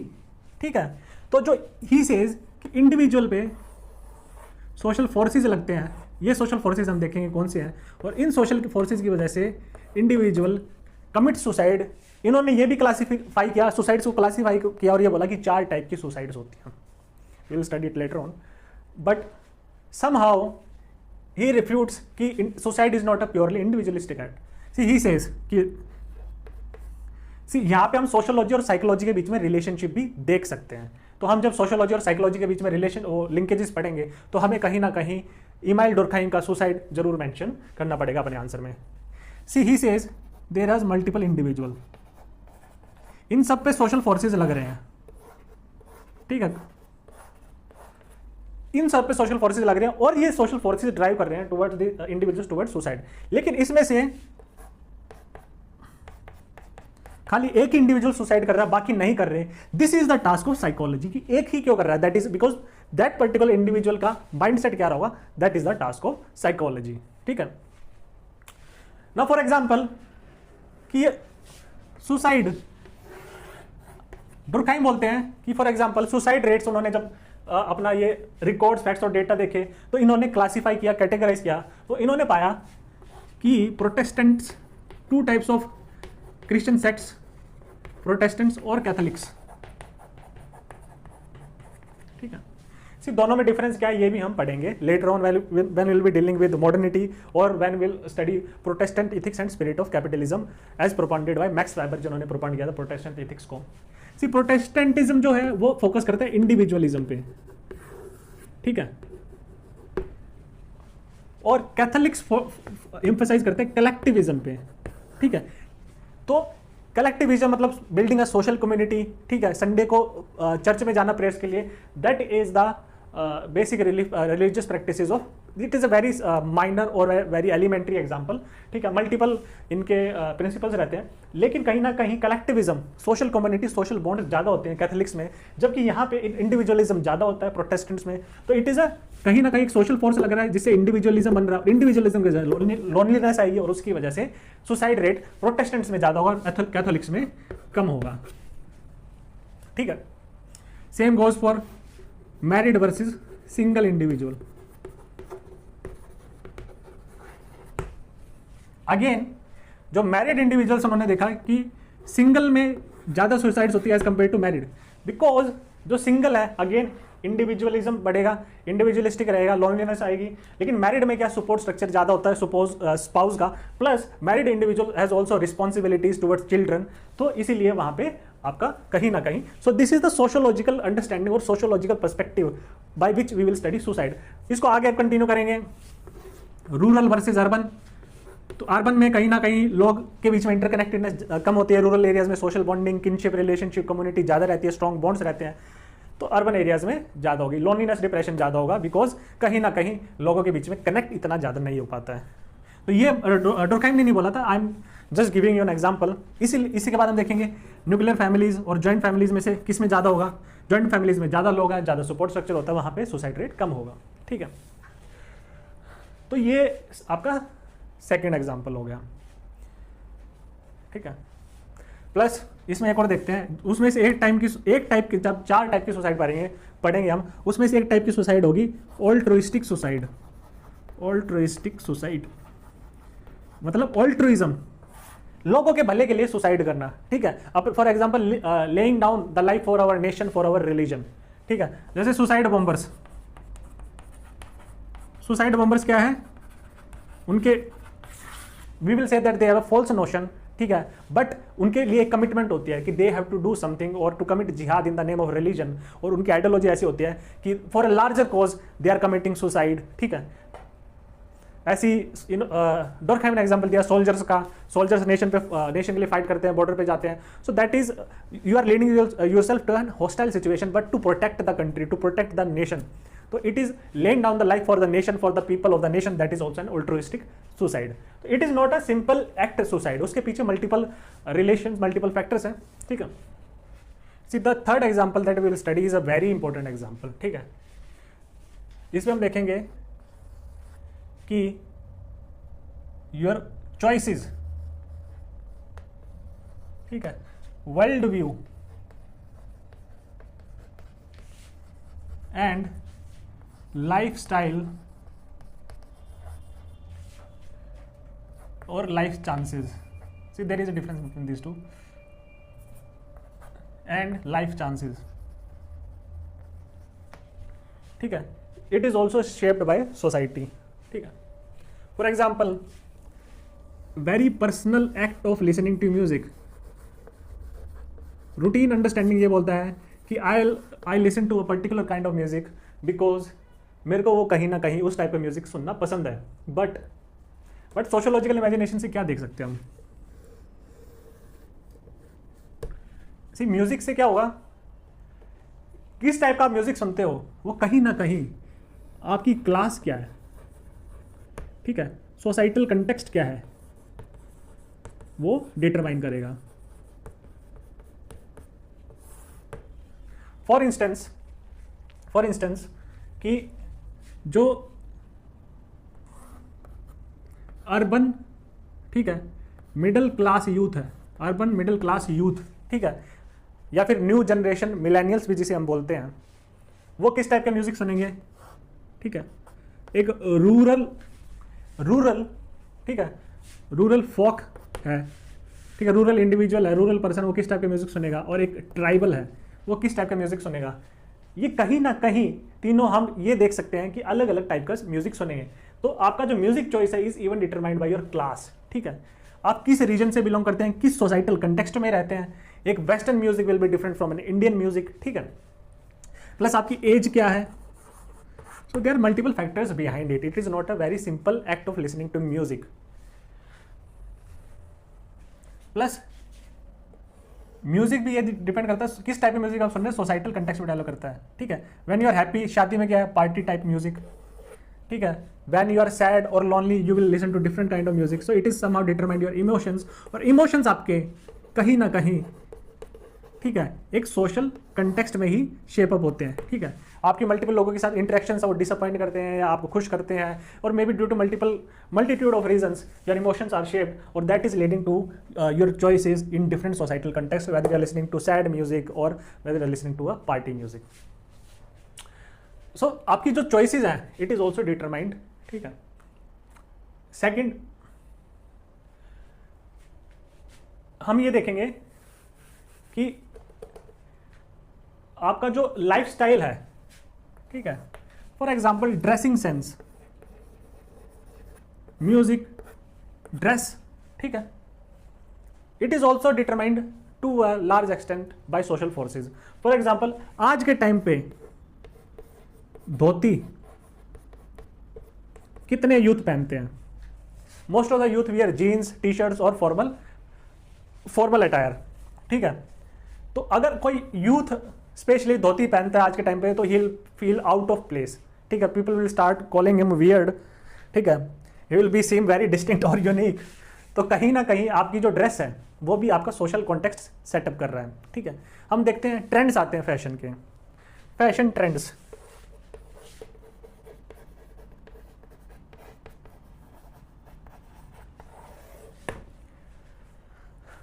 Speaker 1: ठीक है, तो जो ही सेज कि इंडिविजुअल पे सोशल फोर्सेस लगते हैं, ये सोशल फोर्सेस हम देखेंगे कौन से हैं, और इन सोशल फोर्सेस की वजह से इंडिविजुअल कमिट सुसाइड। इन्होंने ये भी क्लासीफाई किया, सुसाइड्स को क्लासीफाई किया और ये बोला कि 4 टाइप की सुसाइड्स होती हैं। We will study it later on, but somehow he refutes कि suicide is not a purely individualistic act. See he says कि यहाँ पे हम सोशियोलॉजी और साइकोलॉजी के बीच में रिलेशनशिप भी देख सकते हैं। तो हम जब सोशियोलॉजी और साइकोलॉजी के बीच में रिलेशन लिंकेजेस पढ़ेंगे तो हमें कहीं ना कहीं इमाइल डुर्कहाइम का सुसाइड जरूर मेंशन करना पड़ेगा अपने आंसर में। See he says there are multiple individual, इन सब पे सोशल फोर्सेस लग रहे हैं। ठीक है, इन सब पे सोशल फोर्सेस लग रहे हैं और ये सोशल फोर्सेस ड्राइव कर रहे हैं towards the individuals towards suicide. लेकिन इसमें से खाली एक इंडिविजुअल सुसाइड कर रहा है, बाकी नहीं कर रहे। This is the task of psychology कि एक ही क्यों कर रहा है, that is because that particular individual का माइंडसेट क्या रहा होगा, that is the task of psychology. ठीक है, नाउ फॉर एग्जांपल कि सुसाइड, डुर्कहाइम बोलते हैं कि फॉर एग्जांपल सुसाइड रेट्स, उन्होंने जब अपना ये रिकॉर्ड्स, फैक्ट्स और डेटा देखे तो इन्होंने क्लासीफाई किया, कैटेगराइज किया, तो इन्होंने पाया कि Protestants, 2 types of Christian sects, Protestants और कैथोलिक्स। ठीक है, सी दोनों में डिफरेंस क्या है ये भी हम पढ़ेंगे later on when will be dealing with modernity और when will study Protestant ethics and spirit of capitalism as propounded by Max Weber, जिन्होंने प्रोपाउंड किया था प्रोटेस्टेंट एथिक्स को। सी प्रोटेस्टेंटिज्म जो है वो फोकस करता है इंडिविजुअलिज्म पे। ठीक है, और कैथोलिक्स एम्फसाइज करते हैं कलेक्टिविज्म पे। ठीक है, तो कलेक्टिविज्म मतलब बिल्डिंग अ सोशल कम्युनिटी। ठीक है, संडे को चर्च में जाना प्रेयर्स के लिए, that is the basic religious practices of, it is a very minor और वेरी एलिमेंट्री एग्जांपल। ठीक है, मल्टीपल इनके प्रिंसिपल्स रहते हैं, लेकिन कहीं ना कहीं collectivism, social community, social bond ज़्यादा होते हैं कैथोलिक्स में, जबकि यहाँ पे इंडिविजुअलिज्म ज़्यादा होता है प्रोटेस्टेंट्स में। तो इट इज़ अ कहीं ना कहीं एक सोशल फोर्स लग रहा है जिससे इंडिविजुअलिज्म बन रहा है, इंडिविजुअलिज्म के लोनलीनेस आई है और उसकी वजह से सुसाइड रेट प्रोटेस्टेंट्स में ज़्यादा होगा, कैथोलिक्स में कम होगा। ठीक है, same goes for married versus single individual. Again जो मैरिड इंडिविजुअल्स उन्होंने देखा कि सिंगल में ज़्यादा सुसाइड्स होती है as compared to married, because जो सिंगल है अगेन इंडिविजुअलिज्म बढ़ेगा, इंडिविजुअलिस्टिक रहेगा, लोनलीनेस आएगी। लेकिन मैरिड में क्या सपोर्ट स्ट्रक्चर ज़्यादा होता है स्पाउस का, plus married individual has also responsibilities towards children, तो इसीलिए वहाँ पे आपका कहीं ना कहीं, so this is the sociological understanding और sociological perspective by which we will study suicide. इसको आगे कंटिन्यू करेंगे। रूरल वर्सेज अर्बन, तो अर्बन में कहीं ना कहीं लोग के बीच में इंटरकनेक्टेडनेस कम होती है, रूरल एरियाज में social bonding, kinship relationship, community ज़्यादा रहती है, स्ट्रॉन्ग बॉन्ड्स रहते हैं, तो अर्बन एरियाज में ज़्यादा होगी। लोनलीनेस, डिप्रेशन ज़्यादा होगा, बिकॉज कहीं ना कहीं लोगों के बीच में कनेक्ट इतना ज़्यादा नहीं हो पाता है। तो ये डुर्कहाइम ने नहीं बोला था, I am just giving you an example. इसी के बाद हम देखेंगे न्यूक्लियर फैमिलीज और जॉइंट फैमिलीज में से किस में ज़्यादा होगा। जॉइंट फैमिलीज में ज़्यादा लोग हैं, ज़्यादा सपोर्ट स्ट्रक्चर होता है, वहाँ पे सुसाइड रेट कम होगा। ठीक है, तो ये आपका सेकेंड एग्जाम्पल हो गया। ठीक है, प्लस इसमें एक और देखते हैं, उसमें से एक टाइप की जब 4 टाइप की सुसाइड पढ़ेंगे हम, उसमें से एक टाइप की सुसाइड होगी ऑल्ट्रुइस्टिक सुसाइड। ऑल्ट्रुइस्टिक सुसाइड मतलब ऑल्ट्रुइज्म, लोगों के भले के लिए सुसाइड करना। ठीक है, अब for example laying down the life for our nation, for our religion. ठीक है, जैसे सुसाइड बॉम्बर्स। सुसाइड बॉम्बर्स क्या है, उनके we will say that they have a false notion, ठीक है, बट उनके लिए एक कमिटमेंट होती है कि they have to do something और to commit jihad in the name of religion, और उनकी आइडियोलॉजी ऐसी होती है कि for a larger cause they are committing suicide, ठीक है। ऐसी डोरकहाइम ने एग्जांपल दिया सोल्जर्स का, सोल्जर्स नेशन के लिए फाइट करते हैं, बॉर्डर पे जाते हैं, so that is you are leading yourself to an hostile situation but to protect the country, to protect the nation, तो it is laying down the life for the nation, for the people of the nation, that is also an altruistic suicide. तो it is not a simple act suicide, उसके पीछे multiple relation, multiple factors हैं, ठीक है। See the third example that we will study is a very important example, ठीक है। इसमें हम देखेंगे कि योर चॉइसेस, ठीक है, वर्ल्ड व्यू एंड लाइफस्टाइल और life chances, see there is a difference between this two, and life chances, ठीक है, it is also shaped by society, ठीक है। For example very personal act of listening to music, routine understanding ये बोलता है कि I listen to a particular kind of music because मेरे को वो कहीं ना कहीं उस टाइप का म्यूजिक सुनना पसंद है, बट सोशियोलॉजिकल इमेजिनेशन से क्या देख सकते हैं हम, सी म्यूजिक से क्या होगा, किस टाइप का आप म्यूजिक सुनते हो वो कहीं ना कहीं आपकी क्लास क्या है, ठीक है, सोसाइटल कंटेक्स्ट क्या है वो डिटरमाइन करेगा। फॉर इंस्टेंस कि जो अर्बन, ठीक है, मिडिल क्लास यूथ है, अर्बन मिडिल क्लास यूथ, ठीक है, या फिर न्यू जनरेशन मिलेनियल्स भी जिसे हम बोलते हैं, वो किस टाइप का म्यूजिक सुनेंगे, ठीक है, एक रूरल, ठीक है, रूरल फोक है, ठीक है, रूरल इंडिविजुअल है, रूरल पर्सन, वो किस टाइप का म्यूजिक सुनेगा, और एक ट्राइबल है वो किस टाइप का म्यूजिक सुनेगा, ये कहीं ना कहीं तीनों हम ये देख सकते हैं कि अलग अलग टाइप का म्यूजिक सुनेंगे। तो आपका जो म्यूजिक चॉइस है is even determined by your class, ठीक है, आप किस रीजन से बिलोंग करते हैं, किस सोसाइटल कंटेक्स्ट में रहते हैं। एक western music will be different from an Indian music, ठीक है, प्लस आपकी एज क्या है, so there are multiple factors behind it, it is not a very simple act of listening to music. Plus music भी ये depend करता है किस टाइप का म्यूजिक आप सुन रहे हैं, सोसाइटल कंटेक्स्ट में डेवलप करता है, ठीक है। व्हेन यू आर हैप्पी, शादी में क्या है, पार्टी टाइप म्यूजिक, ठीक है। व्हेन यू आर सैड और lonely you will listen to different kind of music, so it is somehow determined your emotions, और इमोशंस आपके कहीं ना कहीं, ठीक है, एक सोशल कंटेक्स्ट में ही शेप अप होते हैं, ठीक है। आपकी मल्टीपल लोगों के साथ इंटरेक्शंस वो डिसअपॉइंट करते हैं या आपको खुश करते हैं, और may be due to multitude of reasons your emotions are shaped, और that is leading to your choices in different societal context, whether you are listening to sad music और whether you are listening to a party music. So आपकी जो choices हैं it is also determined, ठीक है। Second, हम ये देखेंगे कि आपका जो लाइफ स्टाइल है, ठीक है, for example dressing sense, music, dress, ठीक है, it is also determined to a large extent by social forces. For example आज के टाइम पे धोती कितने यूथ पहनते हैं, most of the youth wear jeans, T shirts और फॉर्मल अटायर, ठीक है। तो अगर कोई यूथ स्पेशली धोती पहनता है आज के टाइम पे तो he will feel out of place, ठीक है, people will start calling him weird, ठीक है, he will be seem very distinct और यूनिक। तो कहीं ना कहीं आपकी जो ड्रेस है वो भी आपका सोशल कॉन्टेक्स्ट सेटअप कर रहा है, ठीक है। हम देखते हैं ट्रेंड्स आते हैं फैशन के, फैशन ट्रेंड्स,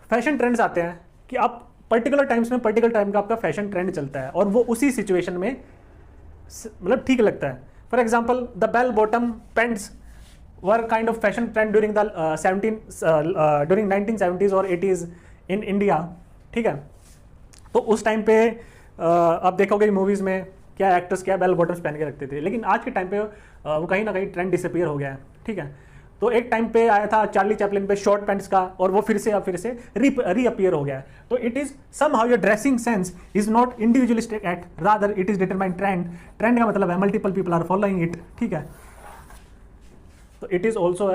Speaker 1: फैशन ट्रेंड्स आते हैं कि आप पर्टिकुलर टाइम्स में पर्टिकुलर टाइम का आपका फैशन ट्रेंड चलता है और वो उसी सिचुएशन में मतलब ठीक लगता है। For example the bell bottom pants were kind of fashion trend during the 1970s और 80s इन इंडिया, ठीक है। तो उस टाइम पे आप देखोगे मूवीज़ में क्या एक्टर्स क्या बेल बॉटम्स पहन के रखते थे, लेकिन आज के टाइम पे वो कहीं ना कहीं ट्रेंड डिसअपीयर हो गया है, ठीक है। तो एक टाइम पे आया था चार्ली चैपलिन पे शॉर्ट पैंट्स का, और वो फिर से रीअपियर हो गया। तो it is somehow your dressing sense is not individualistic act, rather it is determined trend. Trend का मतलब है multiple people are following it, ठीक है। तो it is also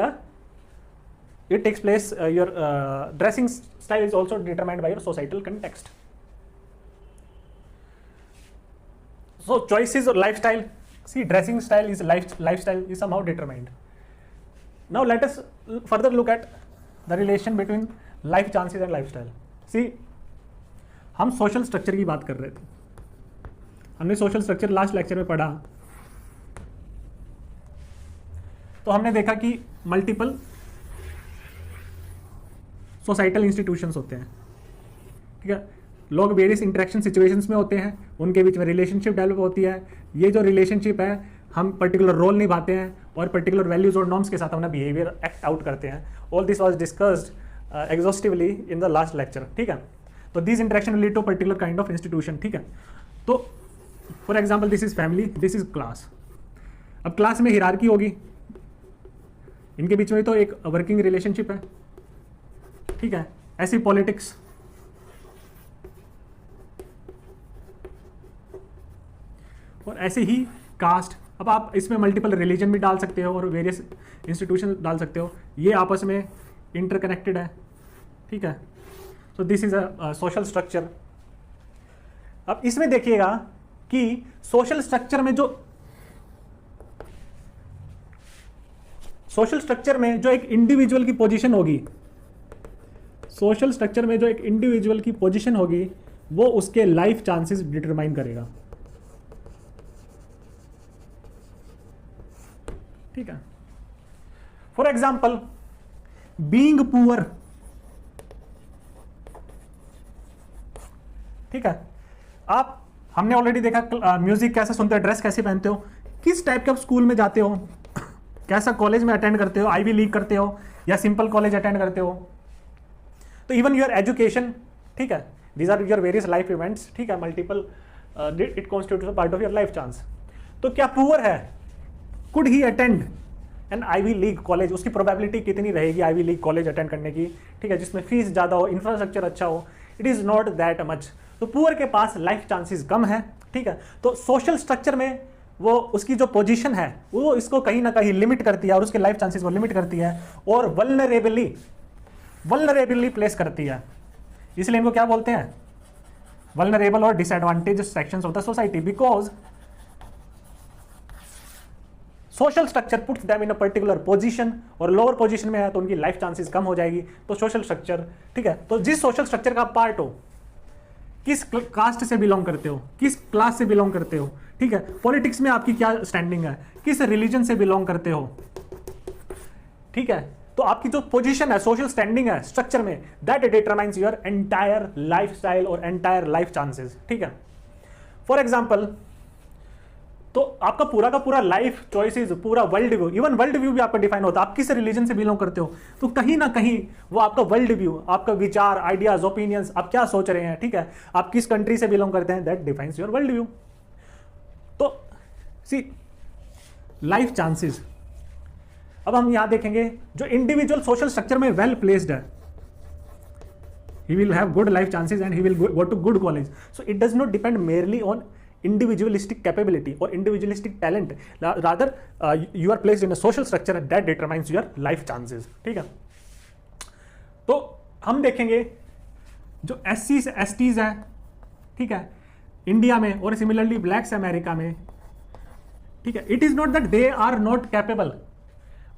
Speaker 1: it takes place, your dressing style is also determined by your societal context. So choices or lifestyle, see dressing style is lifestyle is somehow determined. Now let us further look at the relation between life chances and lifestyle. See, हम social structure की बात कर रहे थे, हमने social structure last lecture में पढ़ा। तो हमने देखा कि मल्टीपल सोसाइटल इंस्टीट्यूशंस होते हैं, ठीक है। लोग वेरियस इंटरेक्शन सिचुएशंस में होते हैं, उनके बीच में रिलेशनशिप डेवलप होती है। ये जो रिलेशनशिप है, हम पर्टिकुलर रोल निभाते हैं और पर्टिकुलर वैल्यूज और नॉर्म्स के साथ अपना बिहेवियर एक्ट आउट करते हैं। All this was discussed exhaustively in the last lecture, ठीक है। तो this interaction lead to particular kind of institution, ठीक है। तो for example this is family, this is class. अब क्लास में हिरार्की होगी, इनके बीच में तो एक वर्किंग रिलेशनशिप है, ठीक है। ऐसी पॉलिटिक्स, और ऐसे ही कास्ट। अब आप इसमें मल्टीपल रिलीजन भी डाल सकते हो और वेरियस इंस्टीट्यूशन डाल सकते हो, ये आपस में इंटरकनेक्टेड है, ठीक है। So this is a social structure. अब इसमें देखिएगा कि सोशल स्ट्रक्चर में जो एक इंडिविजुअल की पोजीशन होगी, सोशल स्ट्रक्चर में जो एक इंडिविजुअल की पोजीशन होगी, वो उसके लाइफ चांसेस डिटरमाइन करेगा, ठीक है। फॉर एग्जाम्पल बीइंग पुअर, ठीक है। हमने ऑलरेडी देखा म्यूजिक कैसे सुनते हो, ड्रेस कैसे पहनते हो, किस टाइप के आप स्कूल में जाते हो, कैसा कॉलेज में अटेंड करते हो, आईवी लीग करते हो या सिंपल कॉलेज अटेंड करते हो। तो इवन योर एजुकेशन, ठीक है, these are your various life events, ठीक है, multiple it constitutes a part of your life chance. तो क्या पुअर है, could he attend an Ivy League college, उसकी प्रोबेबिलिटी कितनी रहेगी आईवी लीग कॉलेज अटेंड करने की, ठीक है, जिसमें फीस ज़्यादा हो, इंफ्रास्ट्रक्चर अच्छा हो। It is not that much. तो पुअर के पास लाइफ चांसेस कम है, ठीक है। तो सोशल स्ट्रक्चर में वो उसकी जो पोजीशन है वो इसको कहीं ना कहीं लिमिट करती है और उसके लाइफ चांसेस को लिमिट करती है और वल्नरेबली प्लेस करती है। इसलिए इनको क्या बोलते हैं, वल्नरेबल और disadvantaged sections of the society, because social structure puts them in a particular position, और लोअर पोजीशन में है तो उनकी लाइफ चांसेस कम हो जाएगी। तो सोशल स्ट्रक्चर, ठीक है। तो जिस सोशल स्ट्रक्चर का पार्ट हो, किस कास्ट से बिलोंग करते हो, किस क्लास से बिलोंग करते हो, ठीक है, पॉलिटिक्स में आपकी क्या स्टैंडिंग है, किस रिलीजन से बिलोंग करते हो, ठीक है, तो आपकी जो पोजीशन है, सोशल स्टैंडिंग है स्ट्रक्चर में, that determines your entire life style और एंटायर लाइफ चांसेस, ठीक है। फॉर एग्जाम्पल, तो आपका पूरा का पूरा लाइफ चॉइसेस, पूरा world view, even world view भी आपका डिफाइन होता है। आप किस रिलीजन से बिलोंग करते हो, तो कहीं ना कहीं वो आपका वर्ल्ड व्यू, आपका विचार, आइडियाज, ओपिनियंस, आप क्या सोच रहे हैं, ठीक है, आप किस कंट्री से बिलोंग करते हैं, that defines your world view. तो सी लाइफ चांसेस, अब हम यहां देखेंगे जो इंडिविजुअल सोशल स्ट्रक्चर में वेल प्लेस्ड है, he will have good life chances and he will go to good college. So it does not depend merely on individualistic capability or individualistic talent, rather you are placed in a social structure that determines your life chances, ठीक है। तो हम देखेंगे जो SCs STs है, ठीक है, India में और सिमिलरली ब्लैक्स अमेरिका में, ठीक है, it is not that they are not capable,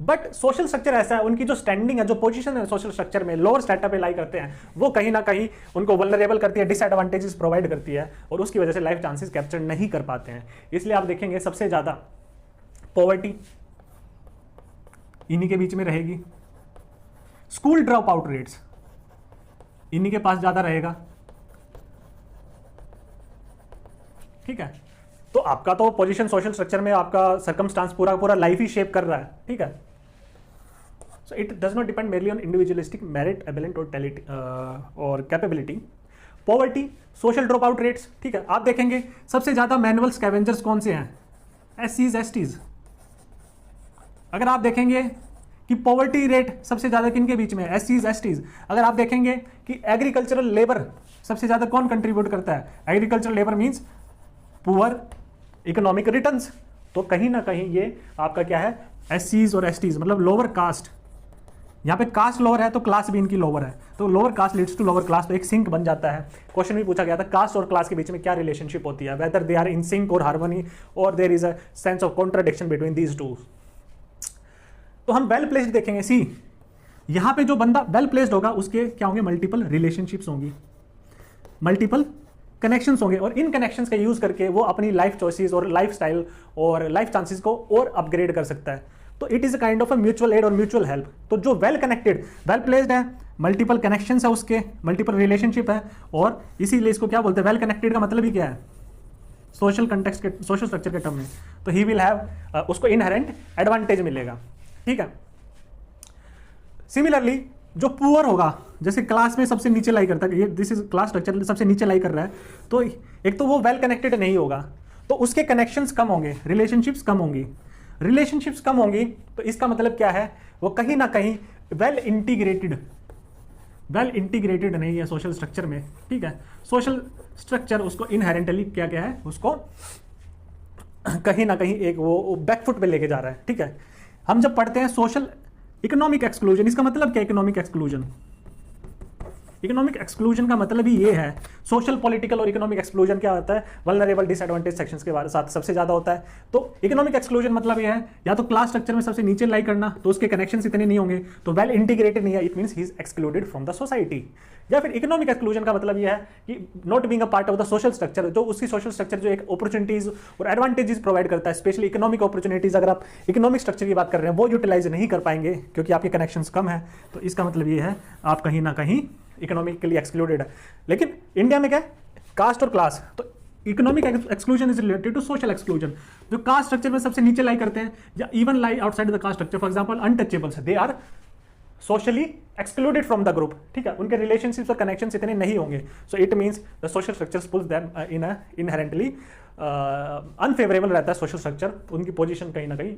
Speaker 1: but social structure ऐसा है, उनकी जो स्टैंडिंग है, जो पोजीशन है सोशल स्ट्रक्चर में, लोअर स्टेटअप पे लाई करते हैं, वो कहीं ना कहीं उनको वल्नरेबल करती है, डिसएडवांटेजेस प्रोवाइड करती है और उसकी वजह से लाइफ चांसेस कैप्चर नहीं कर पाते हैं। इसलिए आप देखेंगे सबसे ज़्यादा पॉवर्टी इन्हीं के बीच में रहेगी, स्कूल ड्रॉप आउट रेट्स इन्हीं के पास ज़्यादा रहेगा, ठीक है। तो आपका तो पोजीशन सोशल स्ट्रक्चर में आपका सर्कमस्टांस पूरा लाइफ ही शेप कर रहा है, ठीक है। So it does not depend merely on individualistic merit, ability और टैलेंट और capability. Poverty, social drop out rates, ठीक है। आप देखेंगे सबसे ज़्यादा मैनुअल स्कैवेंजर्स कौन से हैं, SCs STs। अगर आप देखेंगे कि पॉवर्टी रेट सबसे ज़्यादा किन के बीच में, एस सीज एस टीज। अगर आप देखेंगे कि एग्रीकल्चरल लेबर सबसे ज़्यादा कौन कंट्रीब्यूट करता है, agricultural labour means poor economic returns. तो कहीं ना कहीं ये आपका क्या है, एस सीज और एस टीज, मतलब लोअर कास्ट। यहाँ पे कास्ट लोअर है तो क्लास भी इनकी लोअर है, तो lower caste leads to lower class, तो एक सिंक बन जाता है। क्वेश्चन भी पूछा गया था कास्ट और क्लास के बीच में क्या रिलेशनशिप होती है, whether they are in sync और हार्मनी और there is a sense of contradiction between these two. तो हम वेल प्लेस्ड देखेंगे, सी यहाँ पे जो बंदा वेल प्लेस्ड होगा उसके क्या होंगे, मल्टीपल रिलेशनशिप्स होंगी, मल्टीपल कनेक्शंस होंगे, और इन कनेक्शंस का यूज करके वो अपनी लाइफ चॉइसेस और लाइफ स्टाइल और लाइफ चांसेस को और अपग्रेड कर सकता है। तो it is a kind of a mutual aid और म्यूचुअल हेल्प। तो जो वेल कनेक्टेड, वेल प्लेस्ड है, मल्टीपल कनेक्शंस है उसके, मल्टीपल रिलेशनशिप है, और इसीलिए इसको क्या बोलते हैं, वेल कनेक्टेड का मतलब ही क्या है, सोशल कंटेक्स्ट के, सोशल स्ट्रक्चर के टर्म में। तो ही विल हैव, उसको इनहेरेंट एडवांटेज मिलेगा, ठीक है। सिमिलरली जो पुअर होगा, जैसे क्लास में सबसे नीचे लाई करता है, ये दिस इज क्लास स्ट्रक्चर, सबसे नीचे लाई कर रहा है, तो एक तो वो वेल कनेक्टेड नहीं होगा, तो उसके कनेक्शंस कम होंगे, रिलेशनशिप्स कम होंगी, रिलेशनशिप्स कम होंगी, तो इसका मतलब क्या है, वो कहीं ना कहीं वेल इंटीग्रेटेड नहीं है सोशल स्ट्रक्चर में, ठीक है। सोशल स्ट्रक्चर उसको इनहेरेंटली क्या क्या है, उसको कहीं ना कहीं एक वो बैकफुट पे लेके जा रहा है, ठीक है। हम जब पढ़ते हैं सोशल इकोनॉमिक एक्सक्लूजन, इसका मतलब क्या है इकोनॉमिक एक्सक्लूजन, इकोनॉमिक एक्सक्लूजन का मतलब ही ये है, सोशल पॉलिटिकल और इकोनॉमिक एक्सक्लूजन क्या होता है, वल्नरेबल डिसएडवांटेज सेक्शंस के बारे साथ सबसे ज्यादा होता है। तो इकोनॉमिक एक्सक्लूजन मतलब ये है, या तो क्लास स्ट्रक्चर में सबसे नीचे लाई करना, तो उसके कनेक्शंस इतने नहीं होंगे, तो वेल इंटीग्रेटेड नहीं है, it means he is excluded from the society. या फिर इकोनॉमिक एक्सक्लूजन का मतलब यह है कि not being a part of the social structure, जो उसकी सोशल स्ट्रक्चर जो एक अपॉर्चुनिटीज और एडवांटेजेस प्रोवाइड करता है, स्पेशली इकोनॉमिक अपॉर्चुनिटीज, अगर आप इकोनॉमिक स्ट्रक्चर की बात कर रहे हैं वो यूटिलाइज नहीं कर पाएंगे क्योंकि आपके कनेक्शंस कम है, तो इसका मतलब ये है आप कहीं ना कहीं इकोनॉमिकली एक्सक्लूडेड है। लेकिन इंडिया में क्या है, कास्ट और क्लास, तो economic exclusion is related to social exclusion. जो कास्ट स्ट्रक्चर में सबसे नीचे लाई करते हैं या even lie outside the caste structure, for example untouchables, they are socially excluded from the group, ठीक है, उनके रिलेशनशिप्स और कनेक्शंस इतने नहीं होंगे, so it means the social structures pulls them in a inherently unfavourable रहता है सोशल स्ट्रक्चर, उनकी पोजीशन कहीं ना कहीं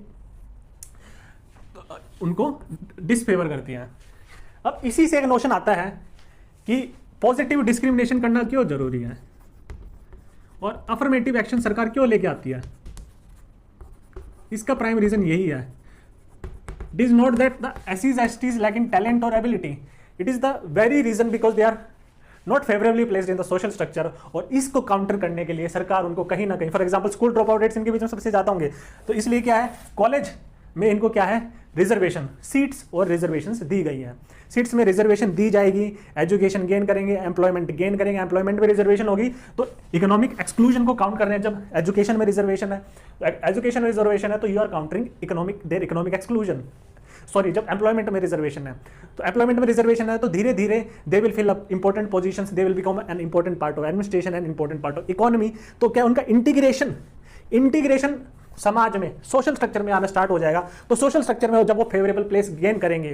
Speaker 1: उनको डिसफेवर करती है। अब इसी से एक नोशन आता है कि पॉजिटिव डिस्क्रिमिनेशन करना क्यों जरूरी है और अफर्मेटिव एक्शन सरकार क्यों लेके आती है। इसका प्राइम रीजन यही है, it is not that the एससीज एसटीज लैकिंग टैलेंट और ability, it is the very reason because they are not favourably placed in the social structure. और इसको काउंटर करने के लिए सरकार उनको कहीं ना कहीं, for example school drop out rates इनके बीच में सबसे ज्यादा होंगे, तो इसलिए क्या है, कॉलेज में इनको क्या है, रिजर्वेशन सीट्स और रिजर्वेशंस दी गई हैं, सीट्स में रिजर्वेशन दी जाएगी, एजुकेशन गेन करेंगे, एम्प्लॉयमेंट गेन करेंगे, एम्प्लॉयमेंट में रिजर्वेशन होगी, तो इकोनॉमिक एक्सक्लूजन को काउंट कर रहे हैं। जब एजुकेशन में रिजर्वेशन है, एजुकेशन में रिजर्वेशन है, तो you are countering economic exclusion. Sorry, जब एम्प्लॉयमेंट में रिजर्वेशन है, तो एम्प्लॉयमेंट में रिजर्वेशन है, तो धीरे धीरे they will fill up important positions, they will become an important part of administration and important part of economy. तो क्या उनका इंटीग्रेशन समाज में, सोशल स्ट्रक्चर में आना स्टार्ट हो जाएगा। तो सोशल स्ट्रक्चर में जब वो फेवरेबल प्लेस गेन करेंगे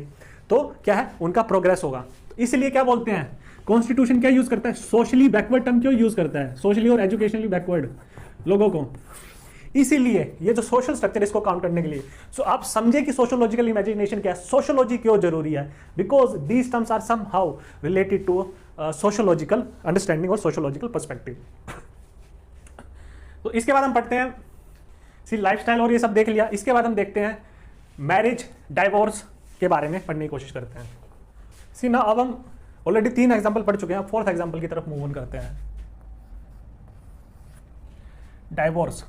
Speaker 1: तो क्या है, उनका प्रोग्रेस होगा। इसलिए क्या बोलते हैं, कॉन्स्टिट्यूशन क्या यूज करता है, सोशली बैकवर्ड टर्म क्यों यूज करता है, सोशली और एजुकेशनली बैकवर्ड लोगों को, इसीलिए ये जो सोशल स्ट्रक्चर इसको काउंट करने के लिए। सो आप समझे कि सोशियोलॉजिकल इमेजिनेशन क्या है, सोशियोलॉजी क्यों जरूरी है, because these terms are somehow related to sociological understanding और सोशियोलॉजिकल पर्सपेक्टिव। तो इसके बाद हम पढ़ते हैं सी लाइफस्टाइल और ये सब देख लिया। इसके बाद हम देखते हैं मैरिज डाइवोर्स के बारे में पढ़ने की कोशिश करते हैं। सी ना, अब हम ऑलरेडी 3 एग्जांपल पढ़ चुके हैं, 4th एग्जांपल की तरफ मूव ऑन करते हैं। डाइवोर्स,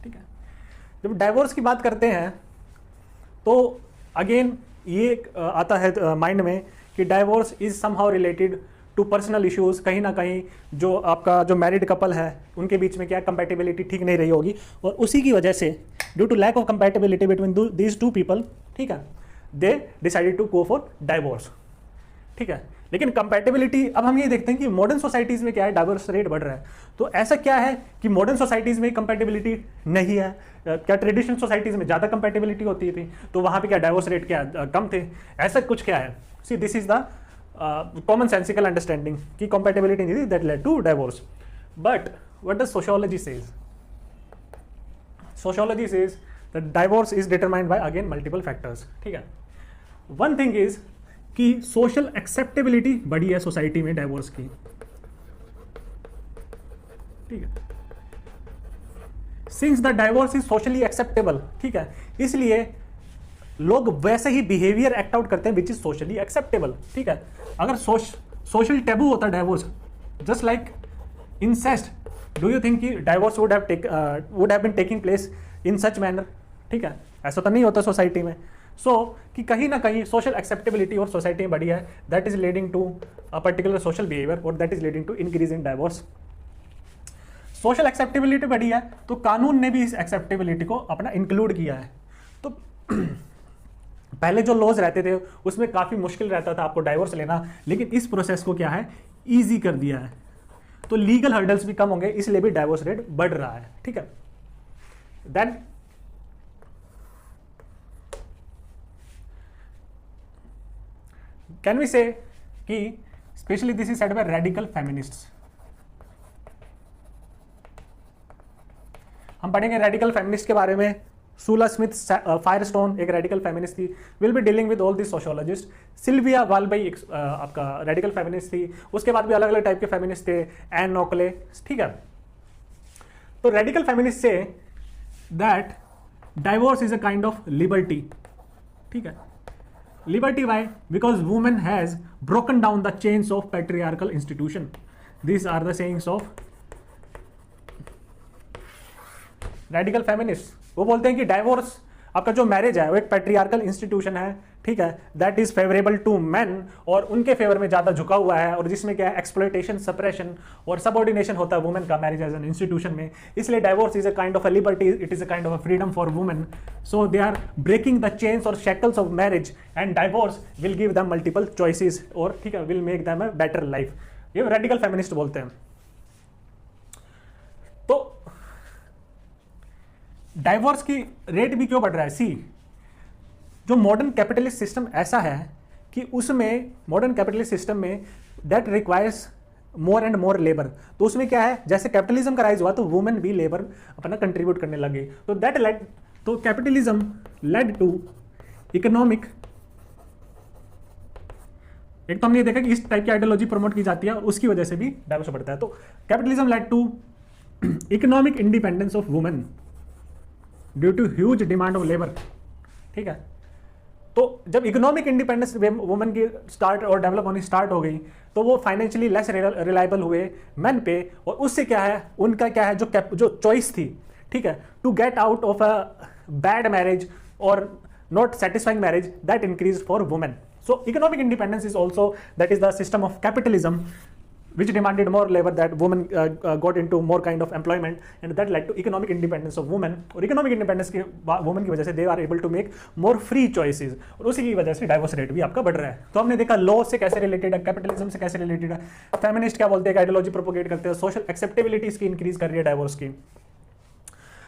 Speaker 1: ठीक है। जब डाइवोर्स की बात करते हैं तो अगेन ये आता है माइंड में कि divorce is somehow related to personal issues. कहीं ना कहीं जो आपका जो मैरिड कपल है उनके बीच में क्या कंपैटिबिलिटी ठीक नहीं रही होगी, और उसी की वजह से due to lack of compatibility between these 2 people, ठीक है, they decided to go for divorce, ठीक है। लेकिन कंपैटिबिलिटी, अब हम ये देखते हैं कि मॉडर्न सोसाइटीज में क्या है, डाइवोर्स रेट बढ़ रहा है। तो ऐसा क्या है कि मॉडर्न सोसाइटीज में कंपैटिबिलिटी नहीं है, क्या ट्रेडिशनल सोसाइटीज में ज़्यादा कंपैटिबिलिटी होती थी, तो वहाँ पे क्या डाइवोर्स रेट क्या कम थे, ऐसा कुछ क्या है। सी this is the common sensical understanding कि compatibility नहीं थी that led to divorce. But what does sociology says? Sociology says the divorce is determined by again multiple factors, ठीक है। वन थिंग इज कि सोशल एक्सेप्टेबिलिटी बढ़ी है society में divorce की, ठीक है। Since the divorce is socially acceptable, ठीक है, इसलिए लोग वैसे ही बिहेवियर एक्ट आउट करते हैं विच इज सोशली एक्सेप्टेबल, ठीक है। अगर सोशल टेबू होता divorce, just like incest, do you think कि divorce would have been taking place in such manner, ठीक है, ऐसा तो नहीं होता सोसाइटी में। सो कि कहीं ना कहीं सोशल एक्सेप्टेबिलिटी और सोसाइटी में बढ़ी है, that is leading to a particular social behaviour और that is leading to increase in divorce. Social acceptability बढ़ी है तो कानून ने भी इस एक्सेप्टेबिलिटी को अपना इंक्लूड किया है। तो पहले जो लॉज रहते थे उसमें काफ़ी मुश्किल रहता था आपको डाइवोर्स लेना, लेकिन इस प्रोसेस को क्या है, ईजी कर दिया है। तो लीगल हर्डल्स भी कम होंगे, इसलिए भी डाइवोर्स रेट बढ़ रहा है, ठीक है। देन कैन वी से कि specially this is said by radical feminists. हम पढ़ेंगे रेडिकल फेमिनिस्ट के बारे में। सूला स्मिथ फायरस्टोन एक रेडिकल फेमिनिस्ट थी, will be dealing with all this sociologist. Sylvia Walby आपका रेडिकल फेमिनिस्ट थी, उसके बाद भी अलग अलग टाइप के फेमिनिस्ट थे, एन नोकले, ठीक है। तो radical feminist say that divorce is a kind of liberty, ठीक है। Liberty why? Because women has broken down the chains of patriarchal institution. This are the sayings of radical feminist. वो बोलते हैं कि डाइवोर्स आपका जो मैरिज है वो एक पैट्रियार्कल इंस्टीट्यूशन है, ठीक है, that is favourable to men, और उनके फेवर में ज़्यादा झुका हुआ है, और जिसमें क्या है एक्सप्लॉयटेशन, सप्रेशन और सबऑर्डिनेशन होता है वुमेन का मैरिज एज एन इंस्टीट्यूशन में। इसलिए divorce is a kind of a liberty, it is a kind of a freedom for women. So they are breaking the chains और shackles of marriage, and divorce will give them multiple choices, और ठीक है, will make them a better life. ये radical feminist बोलते हैं। तो divorce की rate भी क्यों बढ़ रहा है? सी, जो मॉडर्न कैपिटलिस्ट सिस्टम ऐसा है कि उसमें मॉडर्न कैपिटलिस्ट सिस्टम में that requires more and more labour. तो उसमें क्या है, जैसे कैपिटलिज्म का राइज हुआ तो वुमेन भी लेबर अपना कंट्रीब्यूट करने लगे, तो दैट लेड, तो कैपिटलिज्म लेड टू इकोनॉमिक, एक तो हमने देखा कि इस टाइप की आइडियोलॉजी प्रमोट की जाती है और उसकी वजह से भी डाइवोर्स बढ़ता है। तो capitalism led to economic independence of women due to huge demand of labour, ठीक है। तो जब इकोनॉमिक इंडिपेंडेंस वुमेन की स्टार्ट और डेवलप होनी स्टार्ट हो गई तो वो फाइनेंशियली लेस रिलायबल हुए मेन पे, और उससे क्या है, उनका क्या है, जो चॉइस थी, ठीक है, to get out of a bad marriage और not satisfying marriage, that increase for women. So economic independence is also, that is the system of capitalism which demanded more labor, that women got into more kind of employment, and that led to economic independence of women। और economic independence की women की वजह से they are able to make more free choices, और उसी की वजह से डाइवोर्स रेट भी आपका बढ़ रहा है। तो हमने देखा लॉ से कैसे रिलेटेड है, कैपिटलिज्म से कैसे रिलेटेड है, फेमिनिस्ट क्या बोलते हैं, आइडियोलॉजी प्रोपोगेट करते हैं, सोशल एक्सेप्टेबिलिटी इसकी इंक्रीज कर रही है डाइवोर्स की।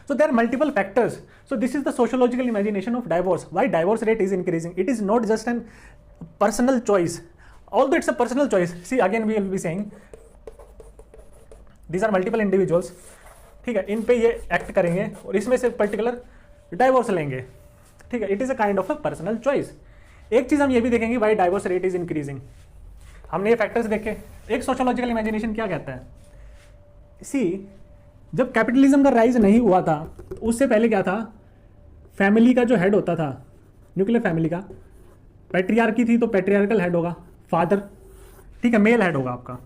Speaker 1: So there are multiple factors. So this is the sociological imagination of divorce. Why divorce rate is increasing? It is not just an personal choice. Although it's a personal choice. See, again we will be saying these are multiple individuals. ठीक है, इन पे ये act करेंगे और इसमें से particular divorce लेंगे, ठीक है। It is a kind of a personal choice. एक चीज हम ये भी देखेंगे, why divorce rate is increasing. हमने ये फैक्टर्स देखे। एक सोशोलॉजिकल इमेजिनेशन क्या कहता है, सी, जब कैपिटलिज्म का राइज नहीं हुआ था उससे पहले क्या था, फैमिली का जो हेड होता था, न्यूक्लियर फैमिली का, पैट्रियार्की थी तो पैट्रियार्कल हेड होगा, फादर, ठीक है, मेल हेड होगा आपका।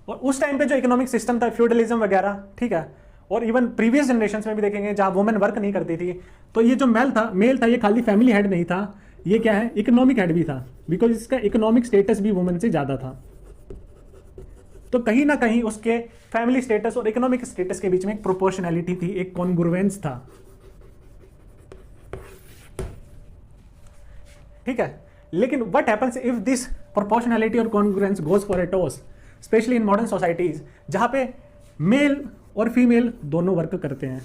Speaker 1: और उस टाइम पे जो इकोनॉमिक सिस्टम था, फ्यूडलिज्म वगैरह, ठीक है, और इवन प्रीवियस जनरेशन में भी देखेंगे जहां वुमेन वर्क नहीं करती थी, तो ये जो मेल था ये खाली फैमिली हेड नहीं था, ये क्या है, इकोनॉमिक हेड भी था, बिकॉज इसका इकोनॉमिक स्टेटस भी वुमेन से ज्यादा था। तो कहीं ना कहीं उसके फैमिली स्टेटस और इकोनॉमिक स्टेटस के बीच में एक प्रोपोर्शनैलिटी थी, एक कॉन्ग्रुएंस था, ठीक है। लेकिन what happens if this proportionality और congruence goes for a toss, specially in modern societies जहां पे मेल और फीमेल दोनों वर्क करते हैं,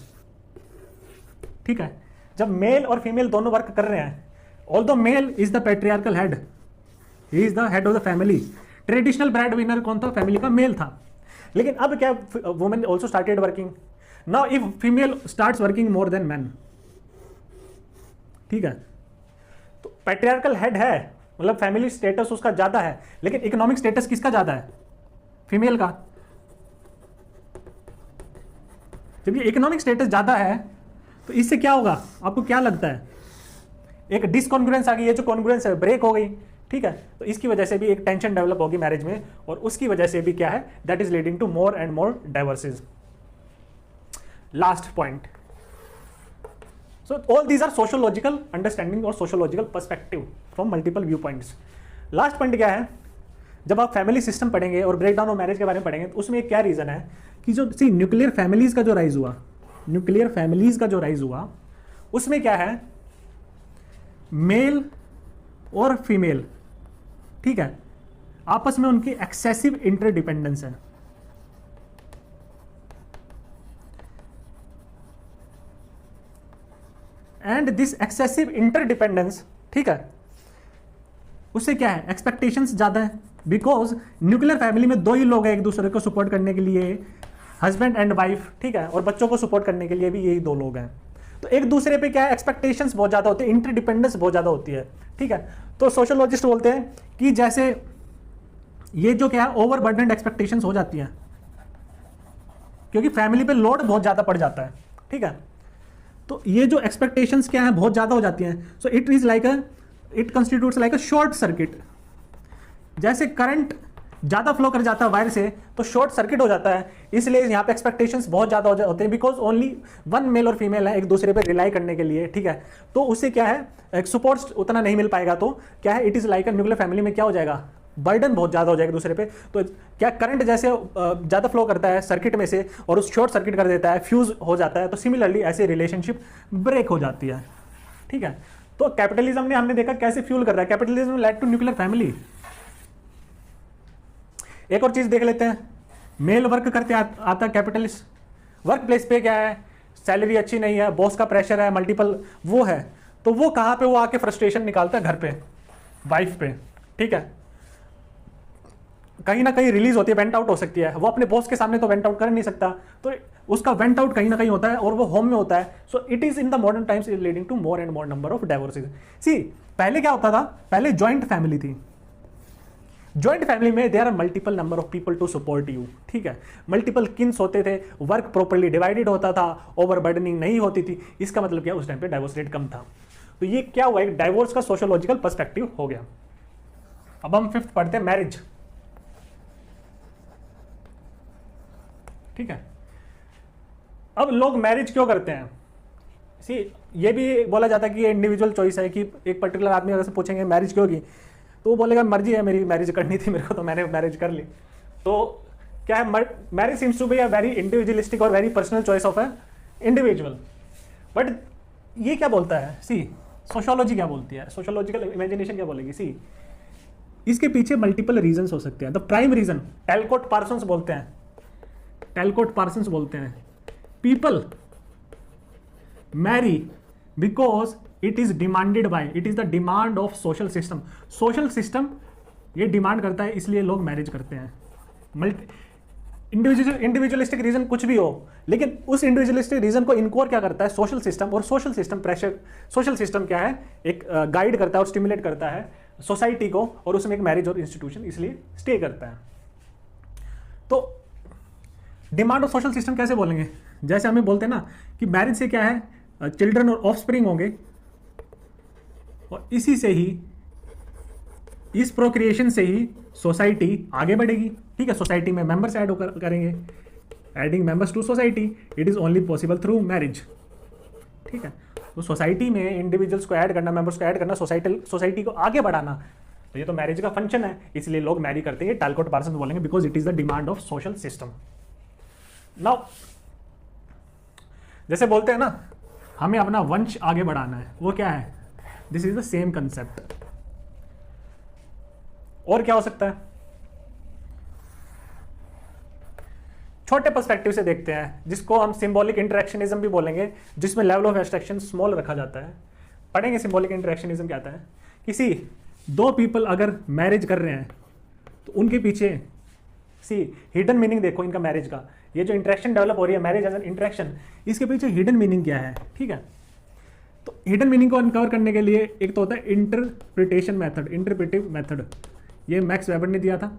Speaker 1: ठीक है। जब मेल और फीमेल दोनों वर्क कर रहे हैं, although male is the patriarchal head, he is the head of the family, traditional bread winner कौन था, फैमिली का मेल था। लेकिन अब क्या, women also started working, now if female starts working more than man, ठीक है, तो पैट्रियार्कल हेड है, मतलब फैमिली स्टेटस उसका ज्यादा है, लेकिन इकोनॉमिक स्टेटस किसका ज्यादा है? फीमेल का। जब ये इकोनॉमिक स्टेटस ज्यादा है तो इससे क्या होगा, आपको क्या लगता है? एक डिसकॉन्ग्रुएंस आ गई, ये जो कॉन्ग्रुएंस है ब्रेक हो गई, ठीक है, तो इसकी वजह से भी एक टेंशन डेवलप होगी मैरिज में, और उसकी वजह से भी क्या है, that is leading to more and more divorces. Last point, so all these are sociological understanding और sociological perspective from multiple viewpoints. Last point क्या है, जब आप फैमिली सिस्टम पढ़ेंगे और ब्रेकडाउन ऑफ मैरिज के बारे में पढ़ेंगे तो उसमें क्या रीजन है कि जो सी न्यूक्लियर फैमिलीज का जो राइज हुआ, न्यूक्लियर फैमिलीज का जो राइज हुआ, उसमें क्या है, मेल और फीमेल, ठीक है, आपस में उनकी एक्सेसिव इंटरडिपेंडेंस है। एंड दिस एक्सेसिव इंटरडिपेंडेंस, ठीक है, उससे क्या है, एक्सपेक्टेशंस ज्यादा है, बिकॉज न्यूक्लियर फैमिली में दो ही लोग हैं एक दूसरे को सपोर्ट करने के लिए, हस्बैंड एंड वाइफ, ठीक है, और बच्चों को सपोर्ट करने के लिए भी यही दो लोग हैं, तो एक दूसरे पे क्या है, एक्सपेक्टेशंस बहुत ज्यादा होती है, इंटरडिपेंडेंस बहुत ज्यादा होती है, ठीक है। तो सोशियोलॉजिस्ट बोलते हैं कि जैसे ये जो क्या है, ओवरबर्डन्ड एक्सपेक्टेशंस हो जाती हैं, क्योंकि फैमिली पे लोड बहुत ज्यादा पड़ जाता है, ठीक है, तो ये जो एक्सपेक्टेशंस क्या है बहुत ज्यादा हो जाती हैं, सो it is like it constitutes like a short circuit. जैसे करंट ज्यादा फ्लो कर जाता है वायर से तो शॉर्ट सर्किट हो जाता है, इसलिए यहाँ पे एक्सपेक्टेशंस बहुत ज्यादा होते हैं, बिकॉज ओनली वन मेल और फीमेल है एक दूसरे पे रिलाई करने के लिए, ठीक है, तो उससे क्या है, एक सपोर्ट उतना नहीं मिल पाएगा, तो क्या है, it is like a nuclear family में क्या हो जाएगा, बर्डन बहुत ज्यादा हो जाएगा दूसरे पे, तो क्या करंट जैसे ज्यादा फ्लो करता है सर्किट में से और उस शॉर्ट सर्किट कर देता है, फ्यूज हो जाता है, तो सिमिलरली ऐसे रिलेशनशिप ब्रेक हो जाती है, ठीक है। तो कैपिटलिज्म ने हमने देखा कैसे फ्यूल कर रहा है, capitalism led to nuclear family. एक और चीज देख लेते हैं, मेल वर्क करते आता है कैपिटलिस्ट, वर्क प्लेस पे क्या है, सैलरी अच्छी नहीं है, बॉस का प्रेशर है, मल्टीपल वो है, तो वो कहाँ पे वो आके फ्रस्ट्रेशन निकालता है घर पे, वाइफ पे, ठीक है, कहीं ना कहीं रिलीज होती है, वेंट आउट हो सकती है, वो अपने बॉस के सामने तो वेंट आउट कर नहीं सकता, तो उसका वेंट आउट कहीं ना कहीं होता है और वो होम में होता है, so it is in the modern times is leading to more and more number of divorces. See पहले क्या होता था, पहले जॉइंट फैमिली थी, जॉइंट फैमिली में there are multiple number of people to support you, ठीक है, मल्टीपल किन्स होते थे, वर्क प्रॉपर्ली डिवाइडेड होता था, ओवरबर्डनिंग नहीं होती थी, इसका मतलब क्या, उस टाइम पे डाइवोर्स रेट कम था। तो ये क्या हुआ, एक डाइवोर्स का सोशियोलॉजिकल पर्सपेक्टिव हो गया। अब हम फिफ्थ पढ़ते हैं, मैरिज, ठीक है। अब लोग मैरिज क्यों करते हैं, सी ये भी बोला जाता है कि ये इंडिविजुअल चॉइस है, कि एक पर्टिकुलर आदमी अगर से पूछेंगे मैरिज क्यों की, तो वो बोलेगा मर्जी है मेरी, मैरिज करनी थी मेरे को तो मैंने मैरिज कर ली। तो क्या है, marriage seems to be a very individualistic और very personal choice of a individual. But ये क्या बोलता है, सी सोशियोलॉजी क्या बोलती है, सोशियोलॉजिकल इमेजिनेशन क्या बोलेगी, सी इसके पीछे मल्टीपल रीजंस हो सकते हैं। The prime reason Talcott Parsons बोलते हैं, टेलकोट पार्सन्स बोलते हैं, people marry because it is demanded by, it is the demand of social system, social system ये डिमांड करता है इसलिए लोग मैरिज करते हैं। इंडिविजुअलिस्टिक रीजन कुछ भी हो, लेकिन उस इंडिविजुअलिस्टिक रीजन को इनकोर क्या करता है, सोशल सिस्टम, और social system pressure, social system क्या है, एक गाइड करता है और स्टिमुलेट करता है सोसाइटी को, और उसमें एक मैरिज और इंस्टीट्यूशन इसलिए स्टे करता है। तो डिमांड ऑफ सोशल सिस्टम कैसे बोलेंगे, जैसे हमें बोलते हैं ना कि मैरिज से क्या है, चिल्ड्रन और ऑफस्प्रिंग होंगे, और इसी से ही, इस प्रोक्रिएशन से ही सोसाइटी आगे बढ़ेगी, ठीक है, सोसाइटी में मेंबर्स ऐड करेंगे, adding members to society it is only possible through marriage, ठीक है। तो सोसाइटी में इंडिविजुअल्स को ऐड करना, मेंबर्स को ऐड करना, सोसाइटी को आगे बढ़ाना, तो ये तो मैरिज का फंक्शन है, इसलिए लोग मैरी करते हैं, टेलकोट पार्सन्स बोलेंगे, because it is the demand of social system. Now जैसे बोलते हैं ना हमें अपना वंश आगे बढ़ाना है, वो क्या है, this is the same concept. और क्या हो सकता है, छोटे पर्सपेक्टिव से देखते हैं, जिसको हम सिंबॉलिक इंटरेक्शनिज्म भी बोलेंगे, जिसमें लेवल ऑफ एब्स्ट्रैक्शन स्मॉल रखा जाता है। पढ़ेंगे सिंबॉलिक इंटरेक्शनिज्म क्या आता है, किसी दो पीपल अगर मैरिज कर रहे हैं तो उनके पीछे सी हिडन मीनिंग देखो इनका मैरिज का, ये जो इंटरेक्शन डेवलप हो रही है मैरिज एज एन इंटरेक्शन, इसके पीछे हिडन मीनिंग क्या है, ठीक है। तो हिडन मीनिंग को अनकवर करने के लिए एक तो होता है इंटरप्रिटेशन मेथड, इंटरप्रिटिव मेथड, ये मैक्स वेबर ने दिया था,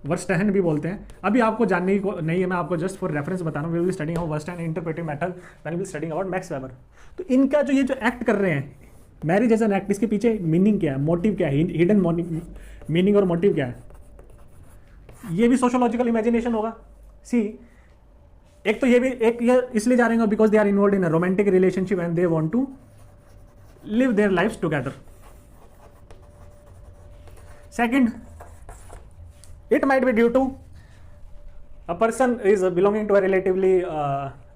Speaker 1: वर्स्टहन भी बोलते हैं। अभी आपको जानने की नहीं है, मैं आपको जस्ट फॉर रेफरेंस बता रहा हूँ, we will studying about verstehen interpretive method when we will studying about Max Weber. तो इनका जो ये जो एक्ट कर रहे हैं मैरिज एज एन एक्ट, इसके पीछे मीनिंग क्या है, मोटिव क्या है, हिडन मीनिंग और मोटिव क्या है, ये भी सोशोलॉजिकल इमेजिनेशन होगा। सी एक तो ये भी एक ये इसलिए जा रहे हैं because they are involve in a romantic relationship and they want to live their lifes together. Second, it might be due to a person is belonging to a relatively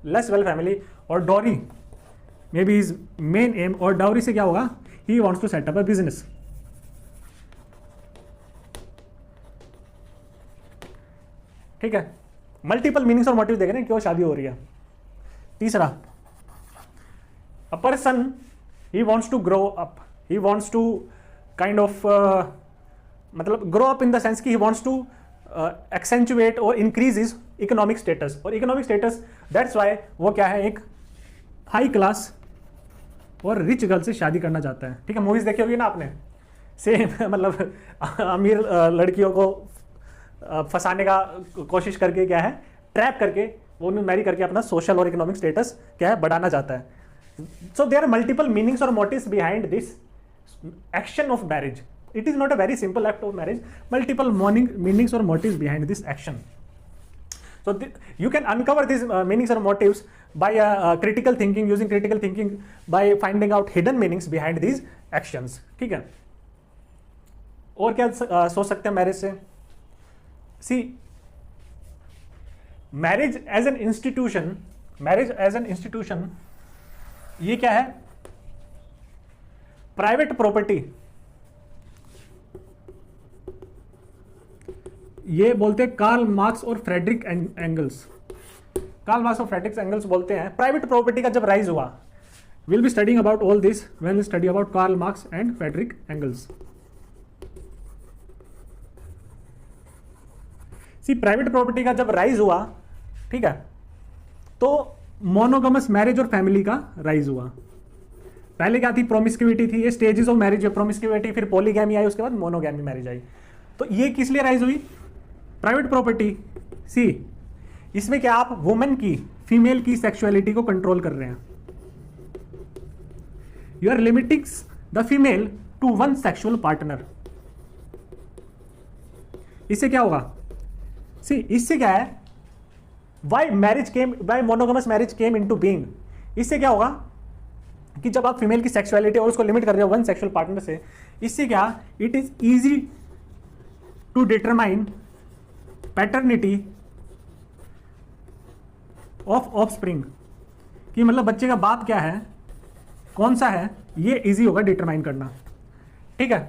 Speaker 1: less well family, or dowry maybe his main aim, और dowry से क्या होगा, he wants to set up a business। ठीक है, multiple meanings और motive देख रहे हैं क्यों शादी हो रही है। तीसरा, a person he wants to grow up, he wants to kind of मतलब grow up in the sense कि ही वांट्स टू एक्सेंचुएट और इंक्रीज हिज इकोनॉमिक स्टेटस, और इकोनॉमिक स्टेटस दैट्स वाई वो क्या है, एक हाई क्लास और rich girl से शादी करना चाहता है। ठीक है, मूवीज देखी होगी ना आपने, सेम मतलब अमीर लड़कियों को फंसाने का कोशिश करके क्या है, ट्रैप करके वो उन्हें मैरी करके अपना सोशल और इकोनॉमिक स्टेटस क्या है बढ़ाना चाहता है। So there are multiple meanings और motives behind this action of marriage. It is not a very simple act of marriage, multiple meanings or motives behind this action. So you can uncover these meanings or motives by critical thinking, using critical thinking by finding out hidden meanings behind these actions. ठीक है, और क्या सोच सकते हैं marriage से। See, marriage as an institution, ये क्या है, प्राइवेट प्रॉपर्टी, ये बोलते हैं कार्ल मार्क्स और फ्रेडरिक एंगल्स। कार्ल मार्क्स और फ्रेडरिक एंगल्स बोलते हैं प्राइवेट प्रॉपर्टी का जब राइज हुआ, will be studying about all this when we study about Karl Marx and Friedrich Engels. See private property का जब राइज हुआ, ठीक है, तो मोनोगमस मैरिज और फैमिली का राइज हुआ। पहले क्या थी, प्रोमिस्क्यूइटी थी, ये स्टेजेस ऑफ मैरिज है, प्रोमिस्क्यूइटी, फिर पॉलीगैमी आई, उसके बाद मोनोगैमी मैरिज आई। तो ये किस लिए राइज हुई, प्राइवेट प्रॉपर्टी। सी इसमें क्या, आप वुमेन की, फीमेल की सेक्सुअलिटी को कंट्रोल कर रहे हैं, you are limiting the female to one sexual partner. इससे क्या होगा, सी इससे क्या है, why monogamous marriage came into being, इससे क्या होगा कि जब आप फीमेल की सेक्सुअलिटी और उसको लिमिट कर रहे हो वन सेक्सुअल पार्टनर से, इससे क्या, it is easy to determine paternity of offspring, कि मतलब बच्चे का बाप क्या है, कौन सा है, ये इजी होगा डिटरमाइन करना। ठीक है,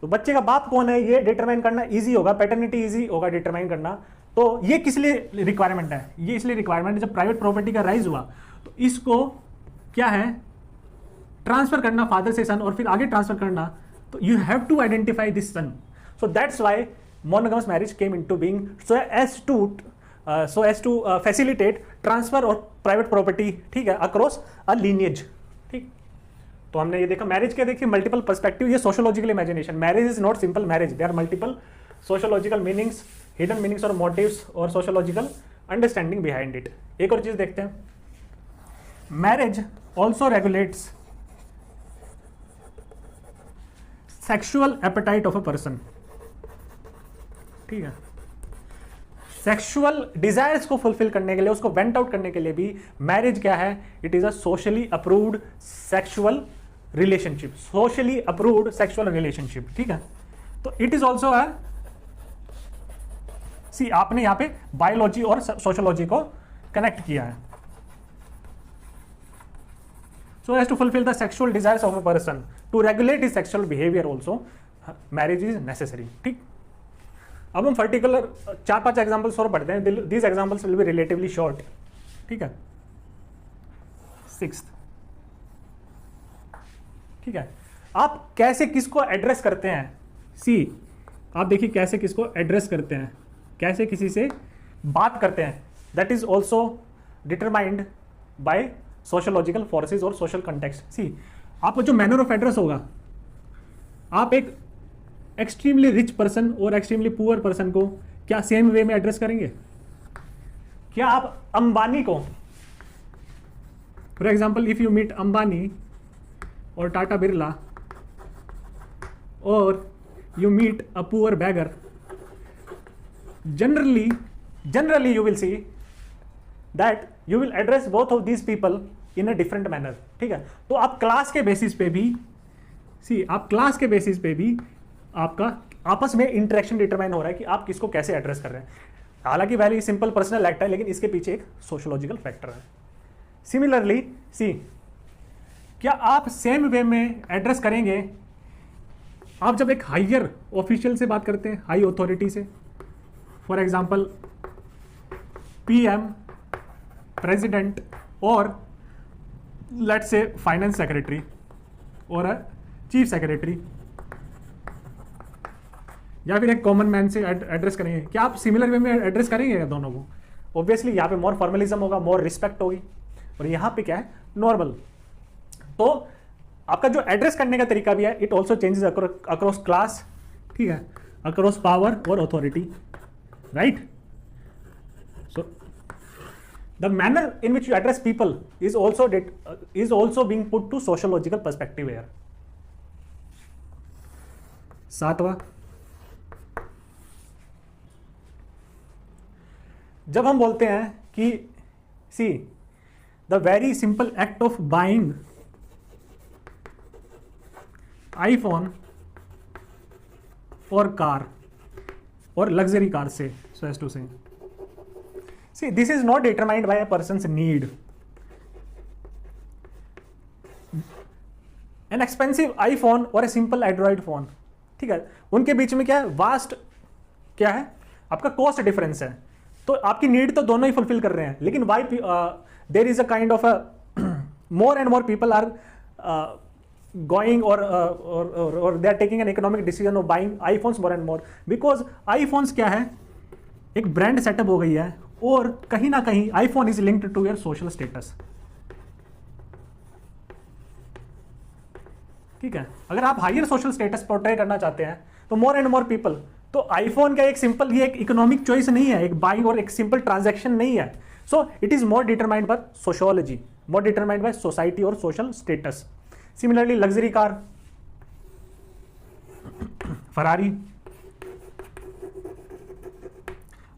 Speaker 1: तो बच्चे का बाप कौन है ये डिटरमाइन करना इजी होगा, पैटर्निटी इजी होगा डिटरमाइन करना। तो ये किस लिए रिक्वायरमेंट है, ये इसलिए रिक्वायरमेंट है, जब प्राइवेट प्रॉपर्टी का राइज हुआ तो इसको क्या है, ट्रांसफर करना फादर से सन और फिर आगे ट्रांसफर करना, तो you have to identify this son. So that's why monogamous marriage came into being, so as to facilitate transfer of private property, ठीक है, across a lineage। ठीक, तो हमने ये देखा मैरिज के, देखिए मल्टीपल पर्सपेक्टिव, ये sociological imagination. Marriage is not simple marriage, there are multiple sociological meanings, hidden meanings और मोटिव्स और सोशोलॉजिकल अंडरस्टैंडिंग बिहाइंड इट। एक और चीज देखते हैं, marriage also regulates sexual appetite of a person. ठीक है, सेक्सुअल डिजायर्स को फुलफिल करने के लिए, उसको वेंट आउट करने के लिए भी मैरिज क्या है, it is a socially approved sexual relationship, socially approved sexual relationship. ठीक है, तो इट इज ऑल्सो अ, सी आपने यहां पे बायोलॉजी और सोशोलॉजी को कनेक्ट किया है। So as to fulfil the sexual desires of a person, to regulate his sexual behaviour also marriage is necessary. ठीक, अब हम पर्टिकुलर 4-5 एग्जाम्पल्स और पढ़ते हैं, these examples will be relatively short. ठीक है, 6th, ठीक है, आप कैसे किसको एड्रेस करते हैं। सी आप देखिए कैसे किसको एड्रेस करते हैं, कैसे किसी से बात करते हैं, that is also determined by sociological forces और सोशल कंटेक्स्ट। सी आपका जो मैनर ऑफ एड्रेस होगा, आप एक एक्सट्रीमली रिच पर्सन और एक्सट्रीमली पुअर पर्सन को क्या सेम वे में एड्रेस करेंगे? क्या आप अंबानी को, for example if you meet Ambani और टाटा बिरला और you meet a poor beggar, generally you will see that you will address both of these people in a different manner, ठीक है? तो आप क्लास के बेसिस पे भी आपका आपस में इंटरेक्शन डिटरमाइन हो रहा है कि आप किसको कैसे एड्रेस कर रहे हैं। हालांकि वैली सिंपल पर्सनल एक्ट है, लेकिन इसके पीछे एक सोशोलॉजिकल फैक्टर है। सिमिलरली सी, क्या आप सेम वे में एड्रेस करेंगे आप जब एक हायर ऑफिशियल से बात करते हैं, हाई अथॉरिटी से, फॉर एग्जांपल पीएम, प्रेसिडेंट और लेट्स से फाइनेंस सेक्रेटरी और चीफ सेक्रेटरी, या फिर एक कॉमन मैन से एड्रेस करेंगे? क्या आप सिमिलर वे में एड्रेस करेंगे दोनों को? ऑब्वियसली यहाँ पे मोर फॉर्मलिज्म होगा, मोर रिस्पेक्ट होगी, और यहाँ पे क्या है, नॉर्मल। तो आपका जो एड्रेस करने का तरीका भी है, it also changes across class, ठीक है, अक्रॉस पावर और authority, right? So the manner in which you address people is also being put to sociological perspective here. सातवां, जब हम बोलते हैं कि see the very simple act of buying iPhone और कार और लग्जरी कार से, so as to say, see this is not determined by a person's need. An expensive iPhone और a simple Android phone, ठीक है, उनके बीच में क्या है, वास्ट क्या है, आपका कॉस्ट डिफरेंस है। तो आपकी नीड तो दोनों ही फुलफिल कर रहे हैं, लेकिन why there is a kind of a more and more people are going or they are taking an economic decision of buying iPhones more and more because iPhones क्या है, एक ब्रांड सेटअप हो गई है, और कहीं ना कहीं iPhone is linked to your social status, ठीक है? अगर आप हायर सोशल स्टेटस पोर्ट्रे करना चाहते हैं तो मोर एंड मोर पीपल, तो आईफोन का एक सिंपल, ये एक इकोनॉमिक चॉइस नहीं है, एक बाइंग और एक सिंपल ट्रांजैक्शन नहीं है। So it is more determined by sociology, more determined by society और social status. Similarly luxury car, Ferrari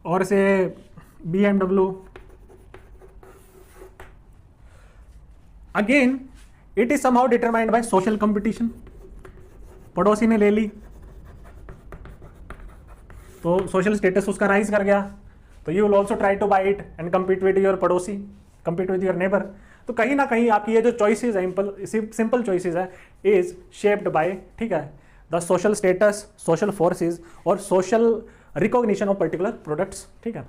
Speaker 1: और say BMW, again it is somehow determined by social competition. पड़ोसी ने ले ली तो सोशल स्टेटस उसका rise कर गया, तो you will also try to buy it and compete with your पड़ोसी, कम्पीट विद योर नेबर। तो कहीं ना कहीं आपकी ये जो चॉइसेस है, सिंपल चॉइसेस है, इज शेप्ड बाय, ठीक है, the social status, social forces और social recognition of particular products, ठीक है।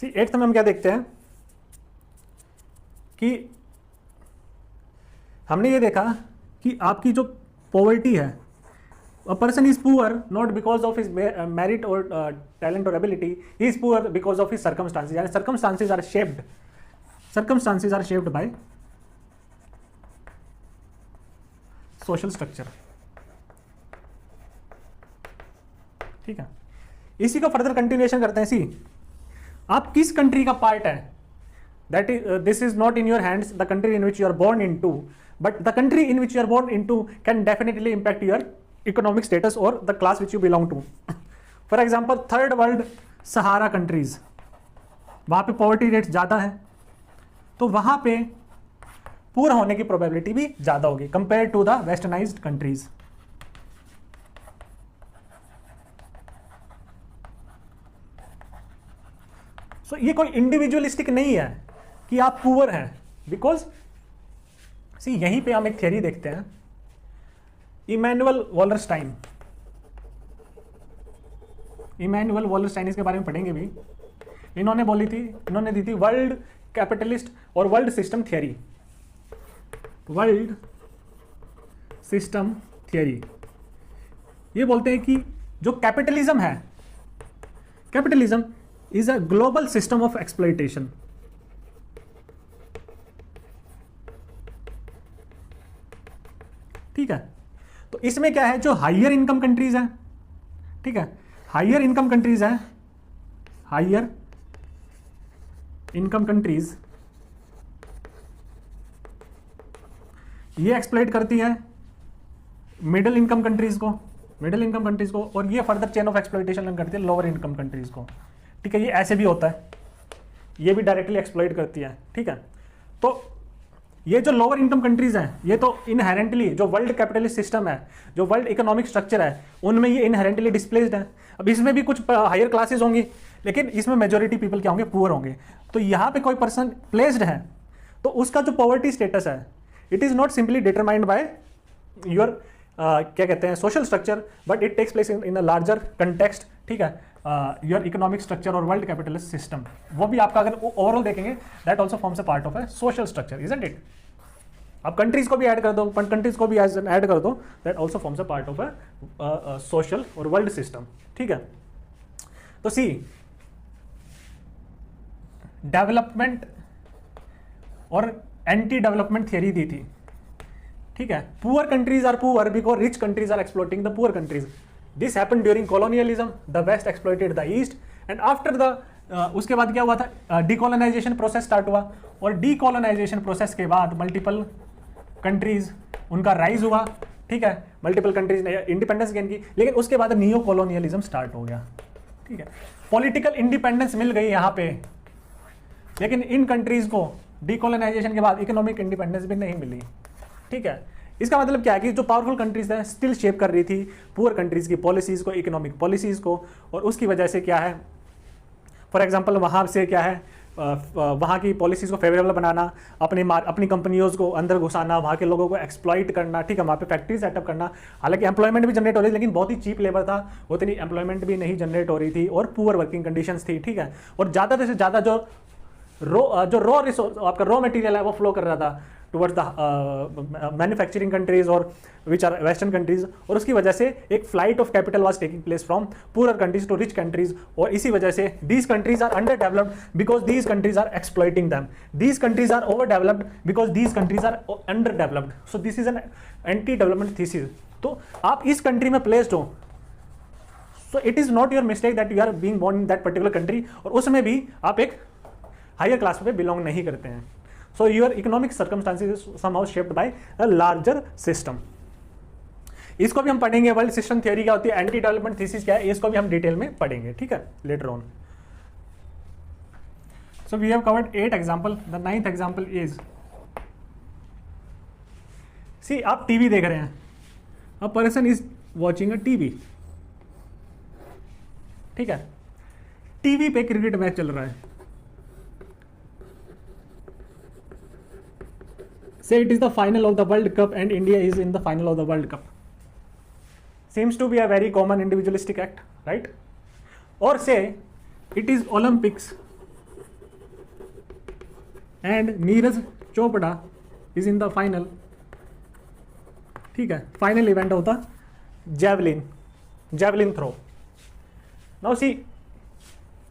Speaker 1: एट्थ में हम क्या देखते हैं कि हमने ये देखा कि आपकी जो पॉवर्टी है, a person is poor not because of his merit और टैलेंट और ability, he is poor because of his circumstances, यानी circumstances are shaped by social structure, ठीक है। इसी का फर्दर कंटिन्यूएशन करते हैं। सी आप किस कंट्री का पार्ट है, that is this is not in your hands, the country in which you are born into, but the country in which you are born into can definitely impact your economic status और the class which you belong to. For example third world Sahara countries, वहां पे poverty rate ज्यादा है, तो वहां पे पूरा होने की प्रोबेबिलिटी भी ज्यादा होगी compare to the westernized countries. So ये कोई इंडिविजुअलिस्टिक नहीं है कि आप पुअर हैं, बिकॉज सी यहीं पे हम एक थ्योरी देखते हैं, इमैनुअल वॉलरस्टाइन, इसके बारे में पढ़ेंगे भी। इन्होंने दी थी वर्ल्ड कैपिटलिस्ट और world system theory. World system theory ये बोलते हैं कि जो कैपिटलिज्म है, capitalism is a global system of exploitation. ठीक है, तो इसमें क्या है, जो हायर इनकम कंट्रीज है, ठीक है, हायर इनकम कंट्रीज है, हायर इनकम कंट्रीज ये एक्सप्लॉइट करती है मिडिल इनकम कंट्रीज को, और ये फर्दर चेन ऑफ एक्सप्लॉइटेशन करती है लोअर इनकम कंट्रीज को। ठीक है, ये ऐसे भी होता है, ये भी डायरेक्टली एक्सप्लॉइट करती है। ठीक है, तो ये जो लोअर इनकम कंट्रीज हैं, ये तो इनहेरेंटली जो वर्ल्ड कैपिटलिस्ट सिस्टम है, जो वर्ल्ड इकोनॉमिक स्ट्रक्चर है, उनमें ये इनहेरेंटली डिस्प्लेस्ड है। अब इसमें भी कुछ हायर क्लासेस होंगी, लेकिन इसमें मेजोरिटी पीपल क्या होंगे, पुअर होंगे। तो यहाँ पे कोई पर्सन प्लेस्ड है, तो उसका जो पॉवर्टी स्टेटस है, it is not simply determined by your क्या कहते हैं social structure, but it takes place in a larger context. ठीक है, योर इकोनॉमिक स्ट्रक्चर और वर्ल्ड कैपिटलिस्ट सिस्टम, वो भी आपका अगर ओवरऑल देखेंगे, that also forms a part of a social structure, isn't it. आप कंट्रीज को भी ऐड कर दो, कंट्रीज को भी ऐड कर दो, that also forms a part of a social और वर्ल्ड सिस्टम। ठीक है, तो सी डेवलपमेंट और एंटी डेवलपमेंट थियरी दी थी। ठीक है, poor countries are poor because rich countries are exploiting the poor countries. This happened during colonialism, the west exploited the east, and after the उसके बाद क्या हुआ था, डीकोलोनाइजेशन प्रोसेस स्टार्ट हुआ, और डीकोलोनाइजेशन प्रोसेस के बाद मल्टीपल कंट्रीज उनका राइज हुआ। ठीक है, मल्टीपल कंट्रीज ने इंडिपेंडेंस गेन की, लेकिन उसके बाद नियो कॉलोनियलिज्म स्टार्ट हो गया। ठीक है, पॉलिटिकल इंडिपेंडेंस मिल गई यहाँ पे, लेकिन इन कंट्रीज को डीकोलोनाइजेशन के बाद इकोनॉमिक इंडिपेंडेंस भी नहीं मिली। ठीक है, इसका मतलब क्या है कि जो पावरफुल कंट्रीज है स्टिल शेप कर रही थी पुअर कंट्रीज की पॉलिसीज को, इकोनॉमिक पॉलिसीज को, और उसकी वजह से क्या है, फॉर एग्जांपल वहाँ से क्या है, वहाँ की पॉलिसीज को फेवरेबल बनाना, अपनी कंपनियों को अंदर घुसाना, वहाँ के लोगों को एक्सप्लॉइट करना। ठीक है, वहाँ पे फैक्ट्री सेटअप करना, हालांकि एम्प्लॉयमेंट भी जनरेट हो रही थी, लेकिन बहुत ही चीप लेबर था, उतनी एम्प्लॉयमेंट भी नहीं जनरेट हो रही थी, और पुअर वर्किंग कंडीशंस थी। ठीक है, और ज़्यादा से ज़्यादा जो रॉ रिसोर्स आपका रॉ मटेरियल है वो फ्लो कर रहा था टुवर्ड्स द मैन्युफैक्चरिंग कंट्रीज और विच आर वेस्टर्न कंट्रीज, और उसकी वजह से एक flight of capital was taking place from poor countries to rich countries, और इसी वजह से these countries are under developed because these countries are exploiting them, these countries are over developed because these countries are under developed. So this is an anti development thesis. तो आप इस country में placed हो, so it is not your mistake that you are being born in that particular country, और उसमें भी आप एक हायर क्लास पे बिलोंग नहीं करते हैं। So your economic circumstances somehow shaped by a larger system. इसको भी हम पढ़ेंगे, वर्ल्ड सिस्टम थ्योरी क्या होती है, एंटी डेवलपमेंट थीसिस क्या है, इसको भी हम डिटेल में पढ़ेंगे। ठीक है, later on. So we have covered 8 example. The 9th example is, see आप टीवी देख रहे हैं, a person is watching a TV. ठीक है, टीवी पे क्रिकेट मैच चल रहा है, say it is the final of the World Cup and India is in the final of the World Cup. Seems to be a very common individualistic act, right? Or say it is Olympics and Neeraj Chopra is in the final. ठीक है, final event होता javelin throw. Now see,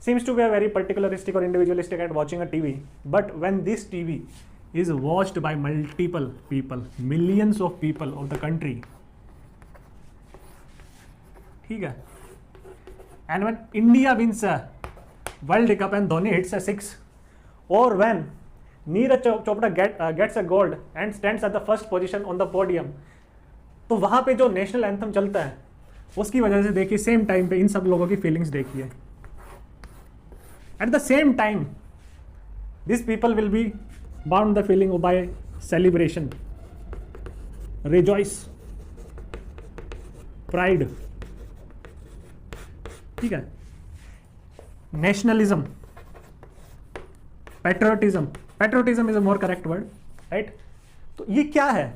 Speaker 1: seems to be a very particularistic or individualistic act watching a TV, but when this TV is watched by multiple people, millions of people of the country, ठीक है, and when India wins a World Cup and Dhoni hits a 6, or when Neeraj Chopra gets a gold and stands at the first position on the podium, तो वहाँ पे जो national anthem चलता है उसकी वजह से देखिए सेम टाइम पे इन सब लोगों की फीलिंग्स देखिए। At the same time this people will be bound the feeling by celebration, rejoice, pride. ठीक है, nationalism, patriotism is a more correct word, right? तो ये क्या है?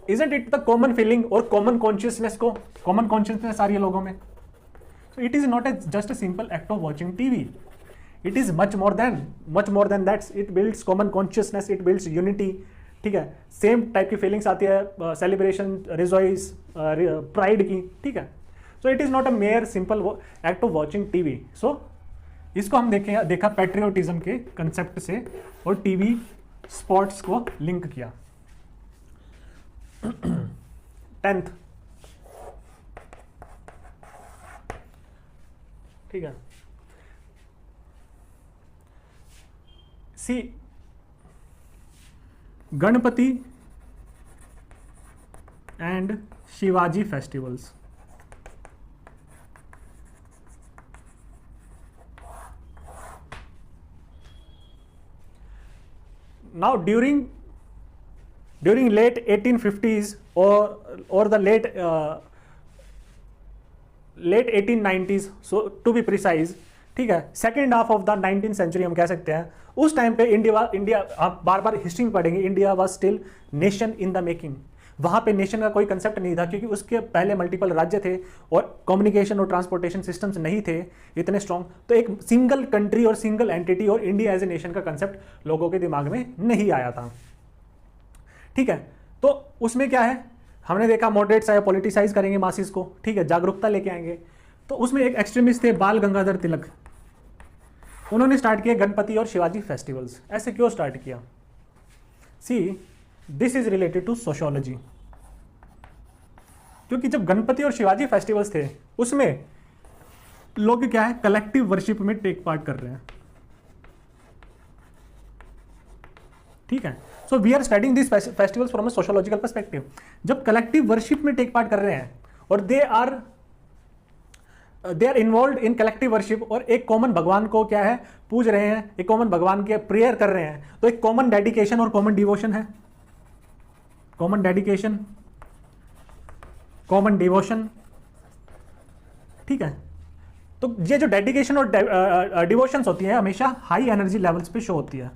Speaker 1: Isn't it the common feeling और common consciousness आ रही है लोगों में? So it is not a just a simple act of watching TV. It is much more than that. It builds common consciousness, it builds unity. ठीक है, same type की feelings आती है, सेलिब्रेशन, रिजॉइस, प्राइड की. ठीक है, so it is not a mere simple act of watching TV. So इसको हम देखा पैट्रियोटिज्म के कंसेप्ट से और टीवी स्पोर्ट्स को लिंक किया. 10th, ठीक है, see Ganpati and Shivaji festivals. Now during late 1850s or the late 1890s, so to be precise, ठीक है, second half of the 19th century हम कह सकते हैं. उस टाइम पे इंडिया आप बार बार हिस्ट्री में पढ़ेंगे, India was still nation in the making. वहाँ पे नेशन का कोई कंसेप्ट नहीं था क्योंकि उसके पहले मल्टीपल राज्य थे और कम्युनिकेशन और ट्रांसपोर्टेशन सिस्टम्स नहीं थे इतने स्ट्रॉन्ग. तो एक सिंगल कंट्री और सिंगल एंटिटी और इंडिया एज ए नेशन का कंसेप्ट लोगों के दिमाग में नहीं आया था. ठीक है, तो उसमें क्या है, हमने देखा मॉडरेट्स आए, पॉलिटिसाइज करेंगे मासिस को. ठीक है, जागरूकता लेके आएंगे. तो उसमें एक एक्सट्रीमिस्ट थे बाल गंगाधर तिलक. उन्होंने स्टार्ट किया गणपति और शिवाजी फेस्टिवल्स. ऐसे क्यों स्टार्ट किया? See this is related to sociology. क्योंकि जब गणपति और शिवाजी फेस्टिवल्स थे उसमें लोग क्या है, कलेक्टिव वर्शिप में टेक पार्ट कर रहे हैं. ठीक है, so we are studying this festivals from a sociological perspective. जब कलेक्टिव वर्शिप में टेक पार्ट कर रहे हैं और they are involve in collective worship और एक कॉमन भगवान को क्या है, पूज रहे हैं, एक कॉमन भगवान के प्रेयर कर रहे हैं, तो एक कॉमन डेडिकेशन और कॉमन डिवोशन है. Common dedication, common devotion. ठीक है, तो ये जो डेडिकेशन और डिवोशंस होती है हमेशा हाई एनर्जी लेवल्स पे शो होती है.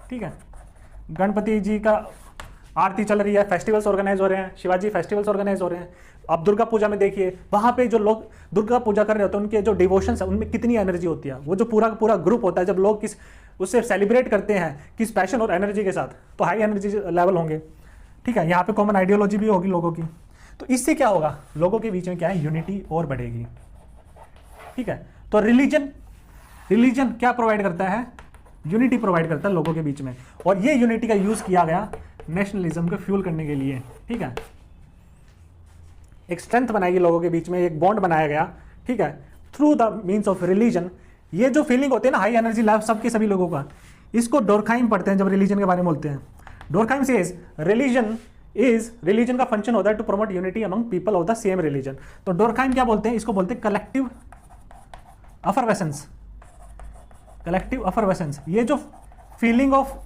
Speaker 1: ठीक है, गणपति जी का आरती चल रही है, फेस्टिवल्स ऑर्गेनाइज हो रहे हैं, शिवाजी फेस्टिवल्स ऑर्गेनाइज हो रहे हैं. आप दुर्गा पूजा में देखिए, वहां पे जो लोग दुर्गा पूजा कर रहे होते हैं उनके जो डिवोशंस है उनमें कितनी एनर्जी होती है. वो जो पूरा ग्रुप होता है, जब लोग किस उससे सेलिब्रेट करते हैं किस पैशन और एनर्जी के साथ, तो हाई एनर्जी लेवल होंगे. ठीक है, यहाँ पे कॉमन आइडियोलॉजी भी होगी लोगों की. तो इससे क्या होगा, लोगों के बीच में क्या है, यूनिटी और बढ़ेगी. ठीक है, तो रिलीजन क्या प्रोवाइड करता है, यूनिटी प्रोवाइड करता है लोगों के बीच में. और ये यूनिटी का यूज किया गया नेशनलिज्म को फ्यूल करने के लिए. ठीक है, एक स्ट्रेंथ बनाएगी लोगों के बीच में, एक बॉन्ड बनाया गया. ठीक है, through the means of religion. ये जो फीलिंग होती है ना, हाई एनर्जी लेवल सबके सभी लोगों का, इसको डोरखाइम पढ़ते हैं जब रिलीजन के बारे में बोलते हैं. डोरखाइम सेज रिलीजन का फंक्शन होता है to promote unity among people of the same religion. तो डोरखाइम क्या बोलते हैं, इसको बोलते हैं कलेक्टिव अफरवेसेंस. कलेक्टिव अफरवेसेंस, ये जो फीलिंग ऑफ,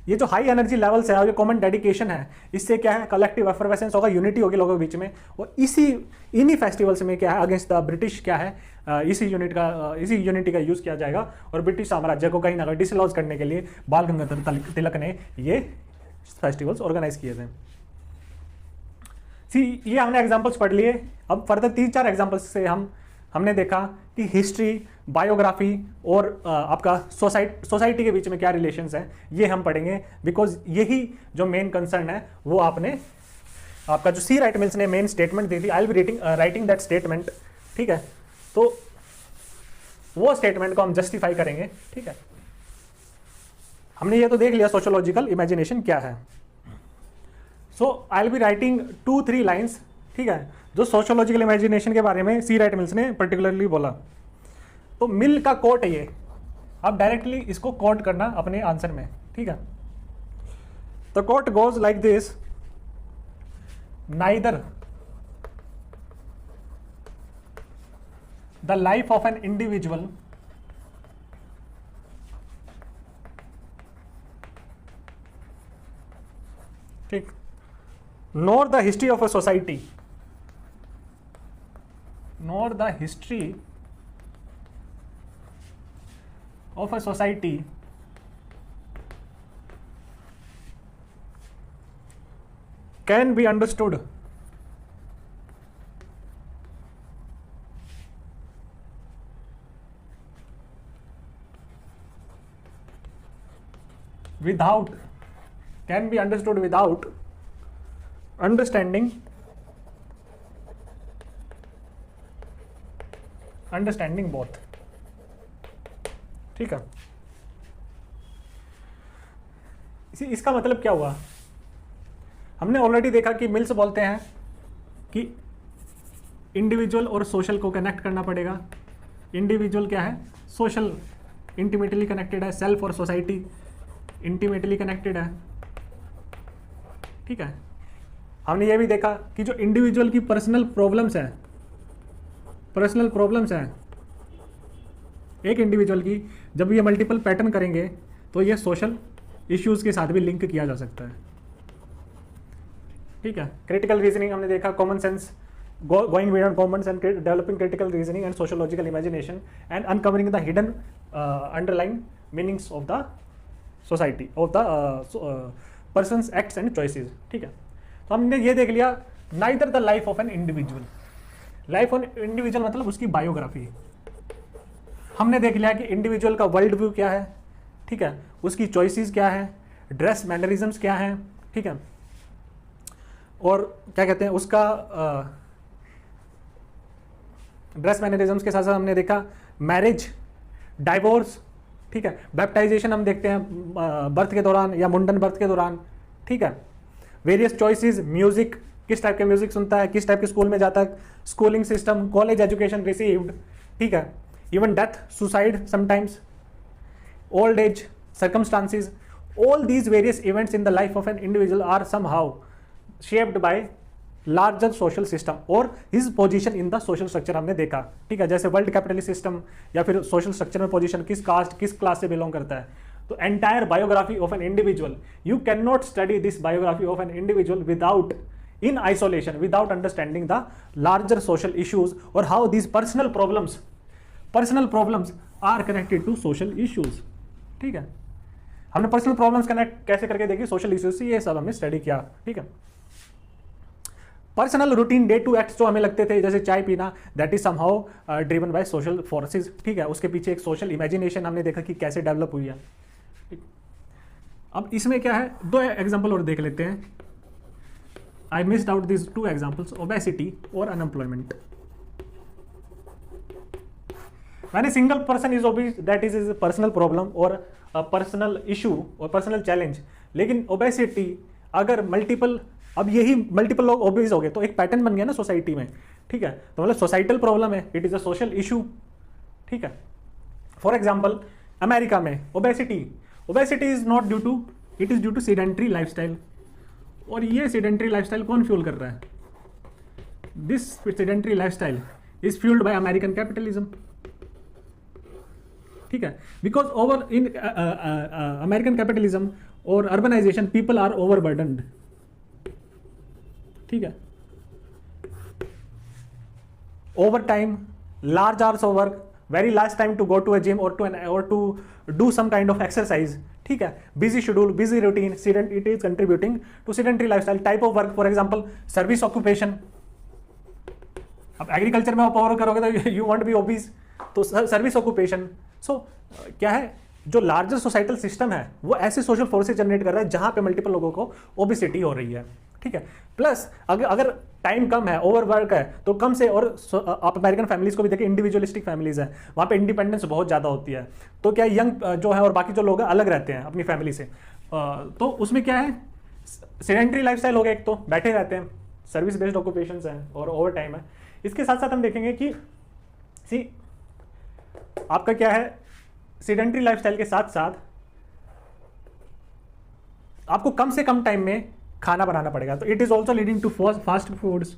Speaker 1: ये जो हाई एनर्जी लेवल्स है और ये कॉमन डेडिकेशन है, इससे क्या है, कलेक्टिव एफरवेसेंस होगा, यूनिटी होगी लोगों के बीच में. और इन्हीं फेस्टिवल्स में क्या है, अगेंस्ट द ब्रिटिश क्या है, इसी यूनिटी का यूज किया जाएगा. और ब्रिटिश साम्राज्य को कहीं ना कहीं डिसलॉज करने के लिए बाल गंगाधर तिलक ने ये फेस्टिवल्स ऑर्गेनाइज किए थे. ये हमने एग्जाम्पल्स पढ़ लिए. अब फर्दर 3-4 एग्जाम्पल्स से हमने देखा कि हिस्ट्री, बायोग्राफी और आपका सोसाइटी के बीच में क्या रिलेशंस हैं, ये हम पढ़ेंगे. बिकॉज यही जो मेन कंसर्न है वो आपका जो सी राइट मिल्स ने मेन स्टेटमेंट दी थी, आई will be writing that statement. ठीक है, तो वो स्टेटमेंट को हम जस्टिफाई करेंगे. ठीक है, हमने ये तो देख लिया सोशियोलॉजिकल इमेजिनेशन क्या है. So I will be writing 2-3 lines. ठीक है, जो सोशियोलॉजिकल इमेजिनेशन के बारे में सी राइट मिल्स ने पर्टिकुलरली बोला. तो मिल का कोट है ये, आप डायरेक्टली इसको कोट करना अपने आंसर में. ठीक है, the quote goes like this, neither the life of an individual ठीक, nor the history of a society, nor the history of a society can be understood without, can be understood without understanding both. ठीक है, इसका मतलब क्या हुआ? हमने already देखा कि मिल्स बोलते हैं कि इंडिविजुअल और सोशल को कनेक्ट करना पड़ेगा। इंडिविजुअल क्या है? सोशल, इंटीमेटली कनेक्टेड है। सेल्फ और सोसाइटी इंटीमेटली कनेक्टेड है। ठीक है, हमने ये भी देखा कि जो इंडिविजुअल की पर्सनल प्रॉब्लम्स हैं एक इंडिविजुअल की, जब ये मल्टीपल पैटर्न करेंगे तो ये सोशल इश्यूज के साथ भी लिंक किया जा सकता है। ठीक है, क्रिटिकल रीजनिंग हमने देखा, common sense, going beyond common sense, developing critical reasoning and sociological imagination, and uncovering the hidden underlying meanings of the society, of the person's acts and choices. ठीक है, तो हमने ये देख लिया neither the life of an individual, life of individual मतलब उसकी biography. हमने देख लिया कि इंडिविजुअल का वर्ल्ड व्यू क्या है, ठीक है, उसकी चॉइसेस क्या है, ड्रेस मैनरिज्म्स क्या है, ठीक है, और क्या कहते हैं उसका ड्रेस मैनरिज्म्स के साथ साथ हमने देखा मैरिज, डाइवोर्स, ठीक है, बैप्टाइजेशन हम देखते हैं बर्थ के दौरान या मुंडन बर्थ के दौरान। ठीक है, वेरियस चॉइसेस, म्यूजिक, किस टाइप के म्यूजिक सुनता है, किस टाइप के स्कूल में जाता है, schooling system, college education received, ठीक है, even death, suicide sometimes, old age, circumstances, all these various events in the life of an individual are somehow shaped by larger social system और his position in the social structure हमने देखा। ठीक है, जैसे world capitalist system या फिर social structure में position, किस कास्ट, किस क्लास से बिलोंग करता है। तो entire biography of an individual, you can not study this biography of an individual without, in isolation, without understanding the larger social issues or how these personal problems are connected to social issues। ठीक है, हमने personal problems connect कैसे करके देखी social issues से, ये सब हमने स्टडी किया। ठीक है, personal routine day to acts जो हमें लगते थे, जैसे चाय पीना, that is somehow driven by social forces. ठीक है, उसके पीछे एक सोशल इमेजिनेशन हमने देखा कि कैसे डेवलप हुई है। अब इसमें क्या है, दो एग्जांपल और देख लेते हैं। I missed out this to examples, obesity और unemployment. When a single person is obese, that is a personal problem or a personal issue or personal challenge। लेकिन ओबेसिटी अगर मल्टीपल, अब यही मल्टीपल लोग ओबेस हो गए तो एक पैटर्न बन गया ना सोसाइटी में। ठीक है, तो मतलब सोसाइटल प्रॉब्लम है, it is a social issue. ठीक है, फॉर एग्जाम्पल अमेरिका में obesity is not due to, it is due to sedentary lifestyle. और ये सीडेंट्री लाइफस्टाइल कौन फ्यूल कर रहा है? This sedentary lifestyle is fueled by American capitalism. ठीक है, because over in American capitalism और अर्बनाइजेशन पीपल आर ओवरबर्डन्ड। ठीक है, over time, large hours of work, very last time to go to a gym और to do some kind of exercise. ठीक है, busy schedule, busy routine, it is contributing to sedentary lifestyle. Type of work, for example service occupation. अब agriculture में आप और करोगे तो you want be obese, तो सर्विस ऑक्यूपेशन। सो क्या है, जो लार्जर सोसाइटल सिस्टम है वो ऐसे सोशल फोर्सेस जनरेट कर रहा है जहां पे मल्टीपल लोगों को ओबेसिटी हो रही है। ठीक है, प्लस अगर टाइम कम है, ओवर वर्क है, तो कम से, और आप अमेरिकन फैमिलीज को भी देखिए, इंडिविजुअलिस्टिक फैमिलीज है, वहाँ पे इंडिपेंडेंस बहुत ज़्यादा होती है। तो क्या यंग जो है और बाकी जो लोग हैं अलग रहते हैं अपनी फैमिली से। तो उसमें क्या है, सेडेंट्री लाइफस्टाइल हो गया, एक तो बैठे रहते हैं, सर्विस बेस्ड ऑक्यूपेशंस हैं और ओवर टाइम है। इसके साथ साथ हम देखेंगे कि आपका क्या है, सेडेंट्री लाइफस्टाइल के साथ साथ आपको कम से कम टाइम में खाना बनाना पड़ेगा। तो it is also leading to fast foods.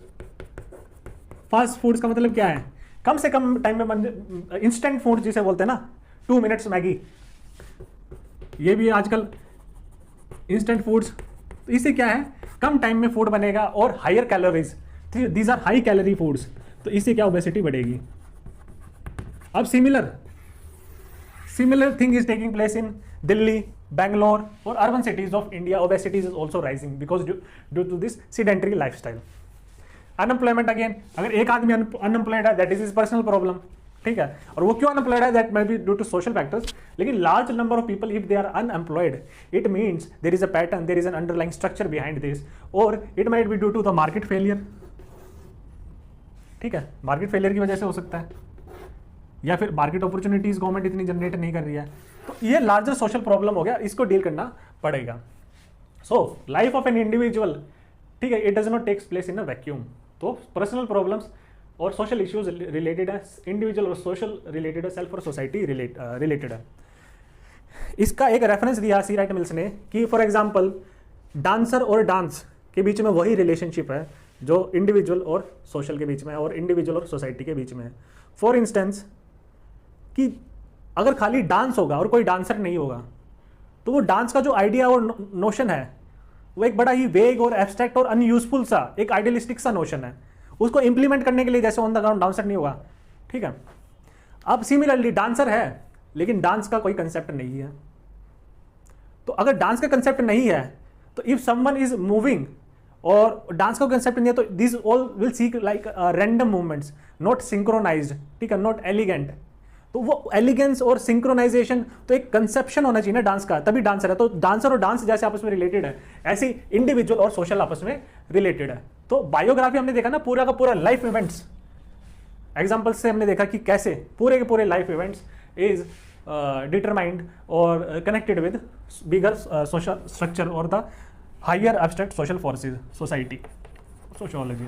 Speaker 1: Fast foods का मतलब क्या है, कम से कम टाइम में, इंस्टेंट फूड जिसे बोलते हैं ना, 2 मिनट्स मैगी, ये भी आजकल इंस्टेंट फूड्स। तो इससे क्या है, कम टाइम में फूड बनेगा और higher calories, these are high calorie foods. तो इससे क्या, ओबेसिटी बढ़ेगी। अब similar thing is taking place in Delhi, Bangalore or urban cities of India. Obesity is also rising because due to this sedentary lifestyle. Unemployment again, अगर एक आदमी unemployed है, that is his personal problem। ठीक है, और वो क्यों unemployed है, that may B due to social factors. लेकिन large number of people if they are unemployed, it means there is a pattern, there is an underlying structure behind this, और it might be due to the market failure. ठीक है, market failure की वजह से हो सकता है, या फिर मार्केट अपॉर्चुनिटीज गवर्नमेंट इतनी जनरेट नहीं कर रही है। तो ये लार्जर सोशल प्रॉब्लम हो गया, इसको डील करना पड़ेगा। So life of an individual, ठीक है, it does not takes place in a vacuum. तो पर्सनल प्रॉब्लम्स और सोशल इश्यूज रिलेटेड है, इंडिविजुअल और सोशल रिलेटेड है, सेल्फ और सोसाइटी रिलेटेड है। इसका एक रेफरेंस दिया सी राइट मिल्स ने कि फॉर एग्जांपल डांसर और डांस के बीच में वही रिलेशनशिप है जो इंडिविजुअल और सोशल के बीच में है और इंडिविजुअल और सोसाइटी के बीच में है। फॉर इंस्टेंस कि अगर खाली डांस होगा और कोई डांसर नहीं होगा तो वो डांस का जो आइडिया और नोशन है वो एक बड़ा ही वेग और एब्स्ट्रैक्ट और अनयूजफुल सा एक आइडियलिस्टिक सा नोशन है। उसको इंप्लीमेंट करने के लिए जैसे ऑन द ग्राउंड डांसर नहीं होगा, ठीक है। अब सिमिलरली डांसर है लेकिन डांस का कोई कंसेप्ट नहीं है। तो अगर डांस का कंसेप्ट नहीं है तो इफ समवन इज मूविंग और डांस का कंसेप्ट नहीं है तो this all will seek like random movements, not synchronized, ठीक है, नॉट एलिगेंट। तो वो एलिगेंस और सिंक्रोनाइजेशन तो एक कंसेप्शन होना चाहिए ना डांस का, तभी डांसर है। तो डांसर और डांस जैसे आपस में रिलेटेड है, ऐसे इंडिविजुअल और सोशल आपस में रिलेटेड है। तो बायोग्राफी हमने देखा ना, पूरा का पूरा लाइफ इवेंट्स एग्जाम्पल्स से हमने देखा कि कैसे पूरे के पूरे लाइफ इवेंट्स इज डिटरमाइंड और connected with bigger social structure और the higher abstract social forces, society, sociology.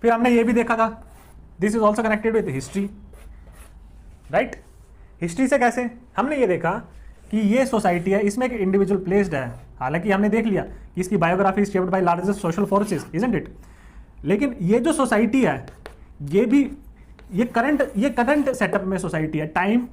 Speaker 1: फिर हमने ये भी देखा था, this is also connected with history, right. History से कैसे हमने ये देखा कि ये सोसाइटी है, इसमें एक इंडिविजुअल प्लेस्ड है। हालांकि हमने देख लिया कि इसकी biography shaped by largest social forces, isn't it. लेकिन ये जो सोसाइटी है ये भी ये करंट सेटअप में सोसाइटी है। टाइम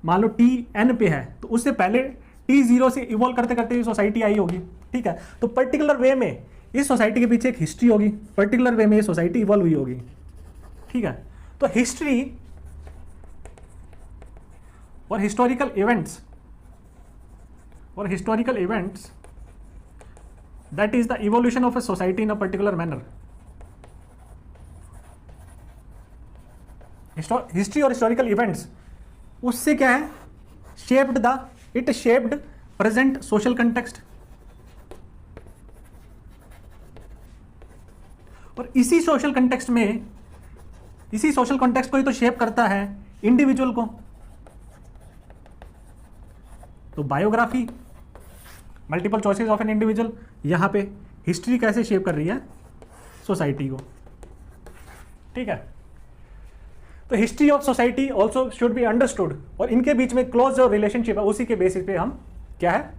Speaker 1: मान लो T(n) पे है तो उससे पहले T0 से इवॉल्व करते करते ये सोसाइटी आई होगी, ठीक है। तो पर्टिकुलर वे में इस सोसाइटी के पीछे एक हिस्ट्री होगी, पर्टिकुलर वे में ये सोसाइटी इवॉल्व हुई होगी, ठीक है। तो हिस्ट्री और historical events that is the evolution of a society in a particular manner. History और हिस्टोरिकल इवेंट्स उससे क्या है, it shaped present social context, और इसी सोशल कंटेक्स्ट को ही तो शेप करता है इंडिविजुअल को। तो biography, multiple choices of an individual, यहां पे हिस्ट्री कैसे शेप कर रही है सोसाइटी को, ठीक है। तो history of society also should be understood, और इनके बीच में क्लोज जो रिलेशनशिप है उसी के बेसिस पे हम क्या है,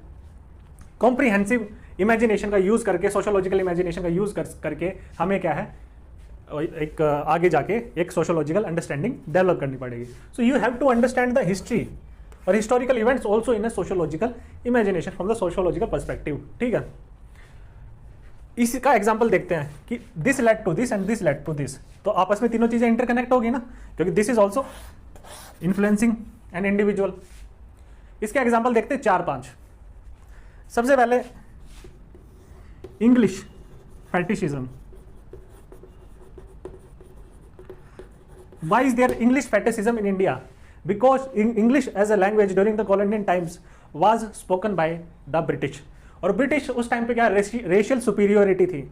Speaker 1: कॉम्प्रिहेंसिव इमेजिनेशन का यूज करके, सोशोलॉजिकल इमेजिनेशन का यूज करके हमें क्या है एक आगे जाके एक सोशोलॉजिकल अंडरस्टैंडिंग डेवलप करनी पड़ेगी। So you have to understand the history और historical events also in a sociological imagination from the sociological perspective, ठीक है। इसका एग्जांपल देखते हैं कि this led to this and this led to this, तो आपस में तीनों चीजें इंटरकनेक्ट होगी ना, क्योंकि this is also influencing an individual. इसके एग्जांपल देखते हैं 4-5। सबसे पहले English fetishism. Why is there English fetishism in India? Because English as a language during the colonial times was spoken by the British. और British उस time पे क्या racial superiority थी,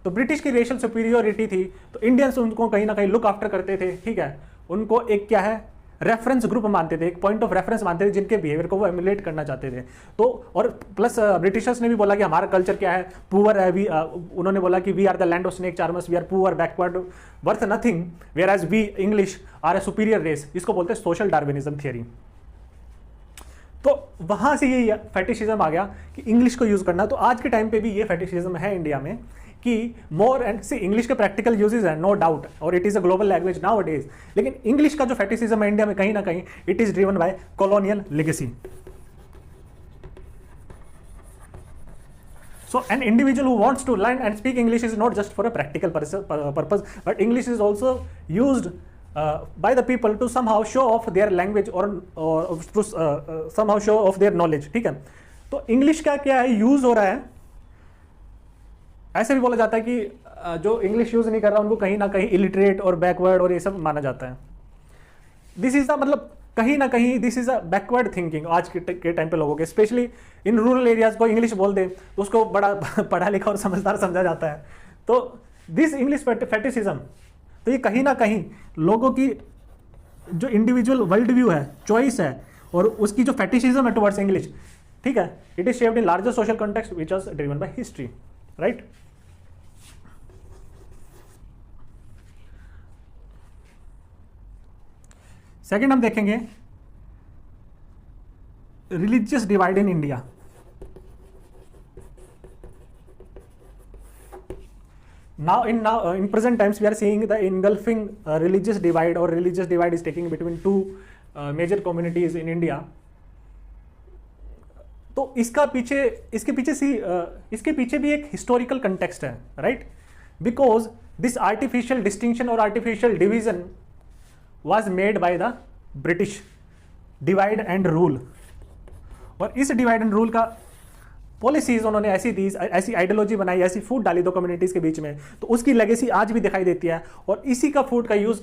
Speaker 1: तो ब्रिटिश की रेशियल सुपीरियोरिटी थी तो इंडियंस उनको कहीं ना कहीं लुक आफ्टर करते थे, ठीक है। उनको एक क्या है रेफरेंस ग्रुप मानते थे, एक पॉइंट ऑफ रेफरेंस मानते थे जिनके बिहेवियर को वो एमुलेट करना चाहते थे। तो और प्लस ब्रिटिशर्स ने भी बोला कि हमारा कल्चर क्या है, पुअर है, उन्होंने बोला कि we are the land of snake charmers, we are poor, backward, worth nothing, whereas we English are a superior race. इसको बोलते हैं सोशल डार्विनिज्म थियरी। तो वहां से ये फेटिशिज्म आ गया कि इंग्लिश को यूज करना। तो आज के टाइम पे भी ये फेटिशिज्म है इंडिया में कि मोर एंड सी इंग्लिश के प्रैक्टिकल यूजेस है, नो डाउट, और it is a global language now days. लेकिन इंग्लिश का जो फेटिशिज्म है इंडिया में कहीं ना कहीं it is driven by colonial legacy. So an individual who wants to learn and speak English is not just for a practical purpose, but English is also used by the people to somehow show off their language or to somehow show off their knowledge, ठीक है। तो English का क्या है, use हो रहा है, ऐसे भी बोला जाता है कि जो इंग्लिश यूज़ नहीं कर रहा उनको कहीं ना कहीं इलिटरेट और बैकवर्ड और ये सब माना जाता है। दिस इज़ द मतलब कहीं ना कहीं this is a backward thinking आज के टाइम पे लोगों के, स्पेशली इन रूरल एरियाज को इंग्लिश बोल दे तो उसको बड़ा पढ़ा लिखा और समझदार समझा जाता है। तो दिस इंग्लिश फेटिसिज्म, तो ये कहीं ना कहीं लोगों की जो इंडिविजुअल वर्ल्ड व्यू है, चॉइस है, और उसकी जो फेटिसिज्म है टुवर्ड्स इंग्लिश, ठीक है, it is shaped in larger social context which was driven by history, right. Second हम देखेंगे religious divide in India. Now in present times we are seeing the engulfing religious divide, or religious divide is taking between two major communities in India. तो इसके पीछे भी एक historical context है, right, because this artificial distinction और artificial division was made by the British, divide and rule. और इस divide and rule का पॉलिसीज उन्होंने ऐसी दी, ऐसी आइडियोलॉजी बनाई, ऐसी फूट डाली दो कम्युनिटीज के बीच में, तो उसकी लेगेसी आज भी दिखाई देती है। और इसी का फूट का यूज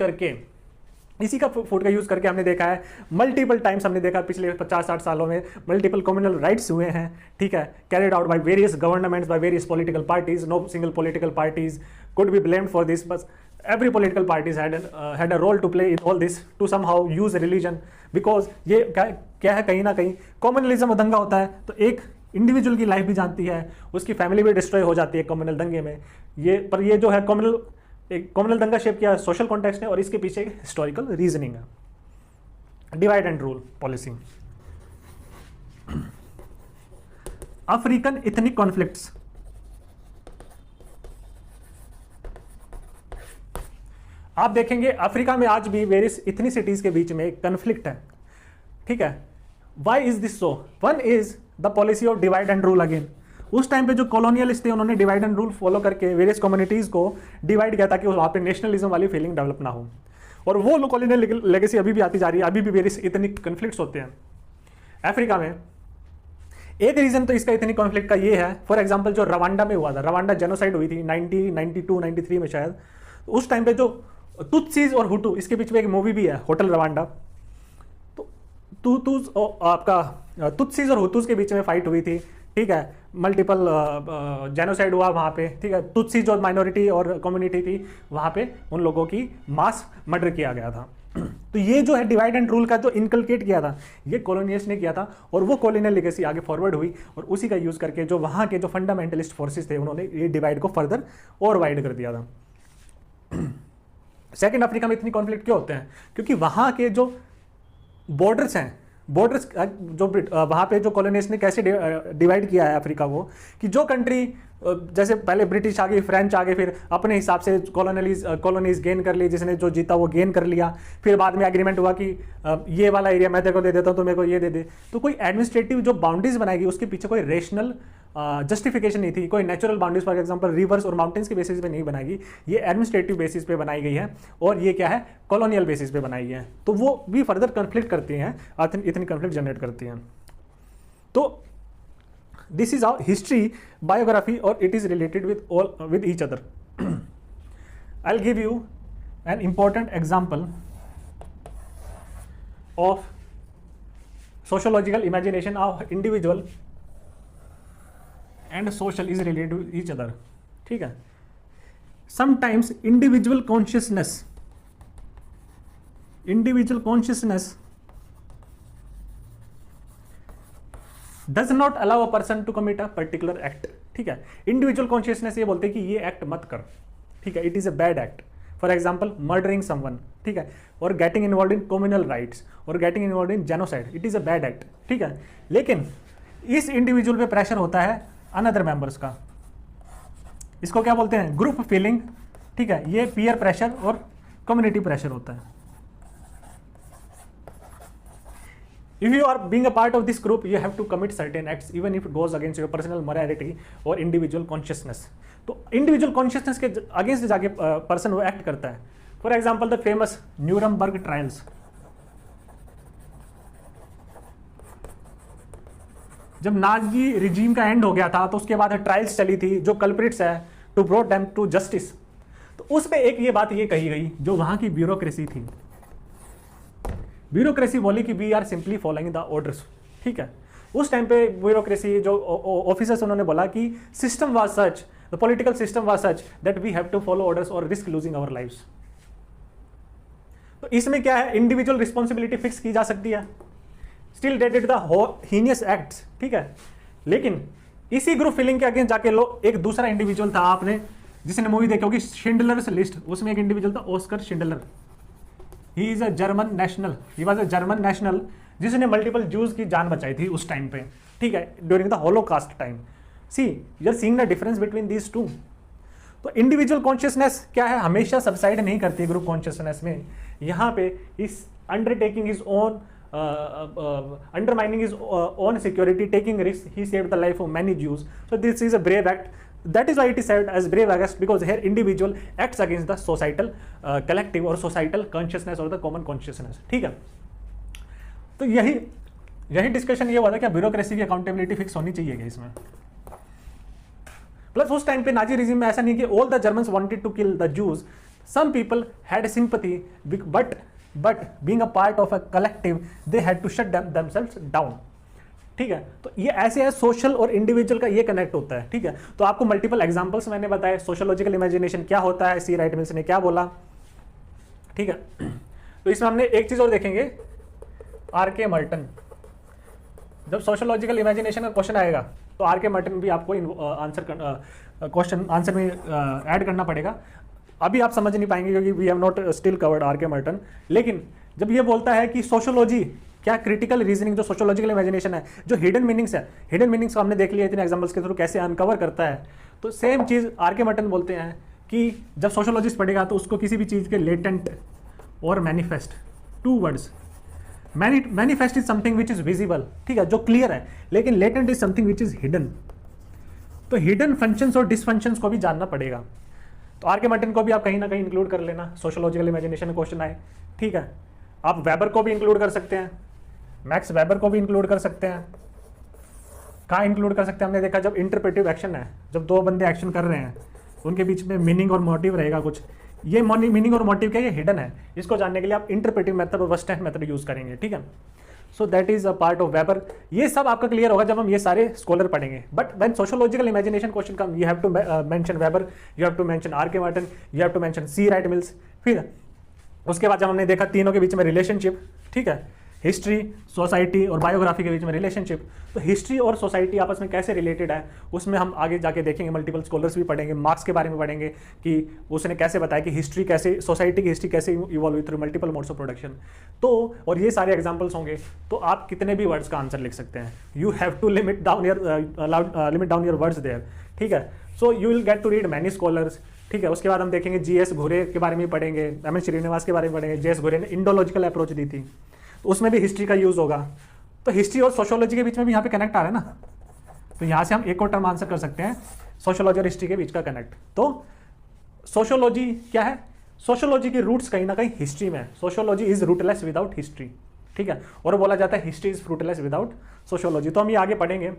Speaker 1: करके हमने देखा है मल्टीपल टाइम्स, हमने देखा पिछले 50-60 सालों में मल्टीपल कम्युनल राइट्स हुए हैं, ठीक है, carried out by various governments, by various political parties, no single political parties could be blamed for this, बस every political parties had a role to play in all this to somehow use religion, because ये क्या है, कहीं ना कहीं communalism दंगा होता है तो एक इंडिविजुअल की लाइफ भी जानती है, उसकी फैमिली भी डिस्ट्रॉय हो जाती है कम्युनल दंगे में। ये जो है कम्युनल दंगा शेप किया सोशल कॉन्टेक्स्ट है, और इसके पीछे एक हिस्टोरिकल रीजनिंग है, divide and rule policy. African ethnic conflicts, आप देखेंगे अफ्रीका में आज भी वेरियस इथनिसिटीज के बीच में एक कन्फ्लिक्ट है, ठीक है। Why is this so? One is the policy of divide and rule again. उस टाइम पे जो कॉलोनियलिस्ट थे उन्होंने डिवाइड एंड रूल फॉलो करके वेरियस कम्युनिटीज को डिवाइड किया ताकि वहाँ पे नेशनलिज्म वाली फीलिंग डेवलप ना हो, और वो कॉलोनियल लेगेसी अभी भी आती जा रही है, अभी भी वेरियस इथनिक कन्फ्लिक्ट्स होते हैं अफ्रीका में। एक रीजन तो इसका इथनिक कॉन्फ्लिक्ट का ये है, फॉर एग्जाम्पल जो रवांडा में हुआ था, रवांडा जेनोसाइड हुई थी 1992-93 में शायद, उस टाइम पे जो तुत्सीज और हुटू, इसके बीच में एक मूवी भी है होटल रवांडा, तो आपका तुत्सीज और हुतूस के बीच में फाइट हुई थी, ठीक है, मल्टीपल जेनोसाइड हुआ वहाँ पे, ठीक है। तुत्सीज जो माइनॉरिटी और कम्युनिटी थी वहाँ पे उन लोगों की मास मर्डर किया गया था। तो ये जो है डिवाइड एंड रूल का जो इनकलकेट किया था ये कॉलोनियलिस्ट ने किया था, और वो कॉलोनियल लेगेसी आगे फॉरवर्ड हुई, और उसी का यूज करके जो वहाँ के जो फंडामेंटलिस्ट फोर्सेस थे उन्होंने ये डिवाइड को फर्दर और वाइड कर दिया था। सेकेंड अफ्रीका में इतनी कॉन्फ्लिक्ट क्यों होते हैं? क्योंकि वहाँ के जो बॉर्डर्स हैं, बॉर्डर्स जो वहाँ पे जो कॉलोनिस्ट ने कैसे डिवाइड किया है अफ्रीका को, कि जो कंट्री जैसे पहले ब्रिटिश आ गई, फ्रेंच आ गए, फिर अपने हिसाब से कॉलोनीज गेन कर ली, जिसने जो जीता वो गेन कर लिया, फिर बाद में एग्रीमेंट हुआ कि ये वाला एरिया मैं तेरे को दे देता हूँ तो मेरे को ये दे दे। तो कोई एडमिनिस्ट्रेटिव जो बाउंड्रीज बनाएगी उसके पीछे कोई रेशनल जस्टिफिकेशन नहीं थी, कोई natural boundaries for example reverse और माउंटेन्स के बेसिस पे नहीं बनाएगी, ये एडमिनिस्ट्रेटिव बेसिस पे बनाई गई है, और ये क्या है, कॉलोनियल बेसिस पे बनाई है। तो वो भी फर्दर कन्फ्लिक्ट करती हैं, इतनी कन्फ्लिक्ट जनरेट करती हैं। तो this is our history biography, और it is related with each other. I will give you an important example of sociological imagination of individual and social is related with each other, ठीक है। Sometimes individual consciousness does not allow a person to commit a particular act, ठीक है। Individual consciousness ये बोलते हैं कि ये act मत कर, ठीक है, it is a bad act. For example murdering someone, ठीक है, और getting involve in communal riots, और getting involve in genocide, it is a bad act, ठीक है। लेकिन इस इंडिविजुअल पे प्रेशर होता है अनदर मेंबर्स का, इसको क्या बोलते हैं, ग्रुप फीलिंग, ठीक है, ये पीयर प्रेशर और कम्युनिटी प्रेशर होता है। If you are being a part of this group, you have to commit certain acts even if it goes against your personal morality or individual consciousness. तो individual consciousness के against जाके person वो act करता है। For example the famous Nuremberg trials, जब Nazi regime का and हो गया था तो उसके बाद ट्रायल्स चली थी, जो कल्प्रिट्स है to brought them to justice. तो उस पे एक ये बात ये कही गई, जो वहां की ब्यूरोक्रेसी थी, ब्यूरोक्रेसी बोली कि we are simply following the orders. ठीक है, उस टाइम पे ब्यूरोक्रेसी जो ऑफिसर्स उन्होंने बोला कि system was such, the political system was such that we have to follow orders और रिस्क लूजिंग आवर लाइव्स। तो इसमें क्या है, इंडिविजुअल रिस्पॉन्सिबिलिटी फिक्स की जा सकती है, still they did the heinous acts. ठीक है, लेकिन इसी ग्रुप फीलिंग के अगेंस्ट जाके लोग, एक दूसरा इंडिविजुअल था, आपने जिसने मूवी देखी होगी शिंडलर्स लिस्ट, उसमें एक इंडिविजुअल था Oscar Schindler. He is a German national, he was a German national जिसने मल्टीपल जूज की जान बचाई थी उस टाइम पे। ठीक है, during the Holocaust time. See you are seeing the difference between these two. तो इंडिविजुअल कॉन्शियसनेस क्या है, हमेशा सबसाइड नहीं करती है ग्रुप कॉन्शियसनेस में। यहाँ पे इस undertaking is own undermining his own security, taking risks, he saved the life of many Jews. So this is a brave act. That is why it is said as brave act, because here individual acts against the societal collective or societal consciousness or the common consciousness. ठीक है, तो यही discussion ये हुआ था कि bureaucracy की accountability fix होनी चाहिए क्या इसमें। प्लस उस टाइम पे नाजी रिजिम में ऐसा नहीं कि all the Germans wanted to kill the Jews, some people had sympathy, but being a part of a collective they had to shut themselves down. ठीक है, तो ये ऐसे है, सोशल और इंडिविजुअल का ये कनेक्ट होता है। ठीक है, तो आपको मल्टीपल एग्जांपल्स मैंने बताए, सोशियोलॉजिकल इमेजिनेशन क्या होता है, सी राइट मिल्स ने क्या बोला। ठीक है, तो इसमें हमने एक चीज और देखेंगे, आर.के. मर्टन। जब सोशियोलॉजिकल इमेजिनेशन का क्वेश्चन आएगा तो आर.के. मर्टन भी आपको क्वेश्चन आंसर में ऐड करना पड़ेगा। अभी आप समझ नहीं पाएंगे क्योंकि we have not still covered R K. Merton. लेकिन जब ये बोलता है कि सोशियोलॉजी क्या, क्रिटिकल रीजनिंग जो सोशियोलॉजिकल इमेजिनेशन है, जो हिडन मीनिंग्स है, हिडन मीनिंग्स को हमने देख लिया इतने एग्जांपल्स के थ्रू कैसे अनकवर करता है। तो सेम चीज़ आर.के. मर्टन बोलते हैं कि जब सोशियोलॉजिस्ट पढ़ेगा तो उसको किसी भी चीज़ के लेटेंट और manifest, two words, manifest is something which is visible, ठीक है, जो क्लियर है, लेकिन latent is something which is hidden. तो हिडन फंक्शंस और डिसफंक्शंस को भी जानना पड़ेगा। तो आर.के. मर्टन को भी आप कहीं ना कहीं इंक्लूड कर लेना, सोशियोलॉजिकल इमेजिनेशन क्वेश्चन आए। ठीक है, आप वेबर को भी इंक्लूड कर सकते हैं, मैक्स वेबर को भी इंक्लूड कर सकते हैं। कहाँ इंक्लूड कर सकते हैं, हमने देखा जब इंटरप्रेटिव एक्शन है, जब दो बंदे एक्शन कर रहे हैं, उनके बीच में मीनिंग और मोटिव रहेगा कुछ। ये मीनिंग और मोटिव क्या है, ये हिडन है। इसको जानने के लिए आप इंटरप्रेटिव मेथड और वर्स्टेंट मेथड यूज करेंगे। ठीक है, सो that is a part of weber. ये सब आपका क्लियर होगा जब हम ये सारे स्कॉलर पढ़ेंगे। But when sociological imagination question come, you have to mention Weber, you have to mention R K. Merton, you have to mention C Wright Mills. फिर उसके बाद जब हमने देखा तीनों के बीच में रिलेशनशिप, ठीक है, हिस्ट्री, सोसाइटी और बायोग्राफी के बीच में रिलेशनशिप, तो हिस्ट्री और सोसाइटी आपस में कैसे रिलेटेड है उसमें हम आगे जाके देखेंगे। मल्टीपल स्कॉलर्स भी पढ़ेंगे, मार्क्स के बारे में पढ़ेंगे कि उसने कैसे बताया कि हिस्ट्री कैसे, सोसाइटी की हिस्ट्री कैसे इवॉल्व हुई through multiple modes of production. तो और ये सारे एग्जांपल्स होंगे, तो आप कितने भी वर्ड्स का आंसर लिख सकते हैं। You have to limit down your words there. ठीक है, so you will get to read many scholars. ठीक है, उसके बाद हम देखेंगे जी.एस. घुरे के बारे में पढ़ेंगे, एम.एस. श्रीनिवास के बारे में पढ़ेंगे। जी.एस. घुरे ने इंडोलॉजिकल अप्रोच दी थी, तो उसमें भी हिस्ट्री का यूज होगा। तो हिस्ट्री और सोशियोलॉजी के बीच में भी यहाँ पे कनेक्ट आ रहा है ना, तो यहाँ से हम एक और टर्म आंसर कर सकते हैं, सोशियोलॉजी और हिस्ट्री के बीच का कनेक्ट। तो सोशियोलॉजी क्या है, सोशियोलॉजी की रूट्स कहीं ना कहीं हिस्ट्री में है। Sociology is rootless without history. ठीक है, और बोला जाता है history is fruitless without sociology. तो हम ये आगे पढ़ेंगे,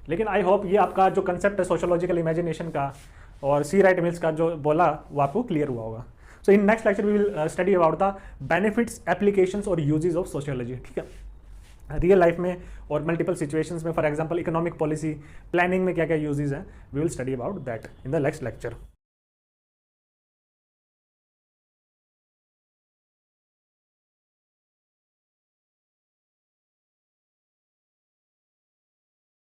Speaker 1: लेकिन आई होप ये आपका जो कंसेप्ट है सोशियोलॉजिकल इमेजिनेशन का और सी राइट मिल्स का जो बोला वो आपको क्लियर हुआ होगा। So in next lecture we will study about the benefits, applications और uses of sociology। ठीक है, रियल लाइफ में और मल्टीपल सिचुएशंस में, for example economic policy planning में क्या क्या यूजेस हैं, we will study about that in the next lecture।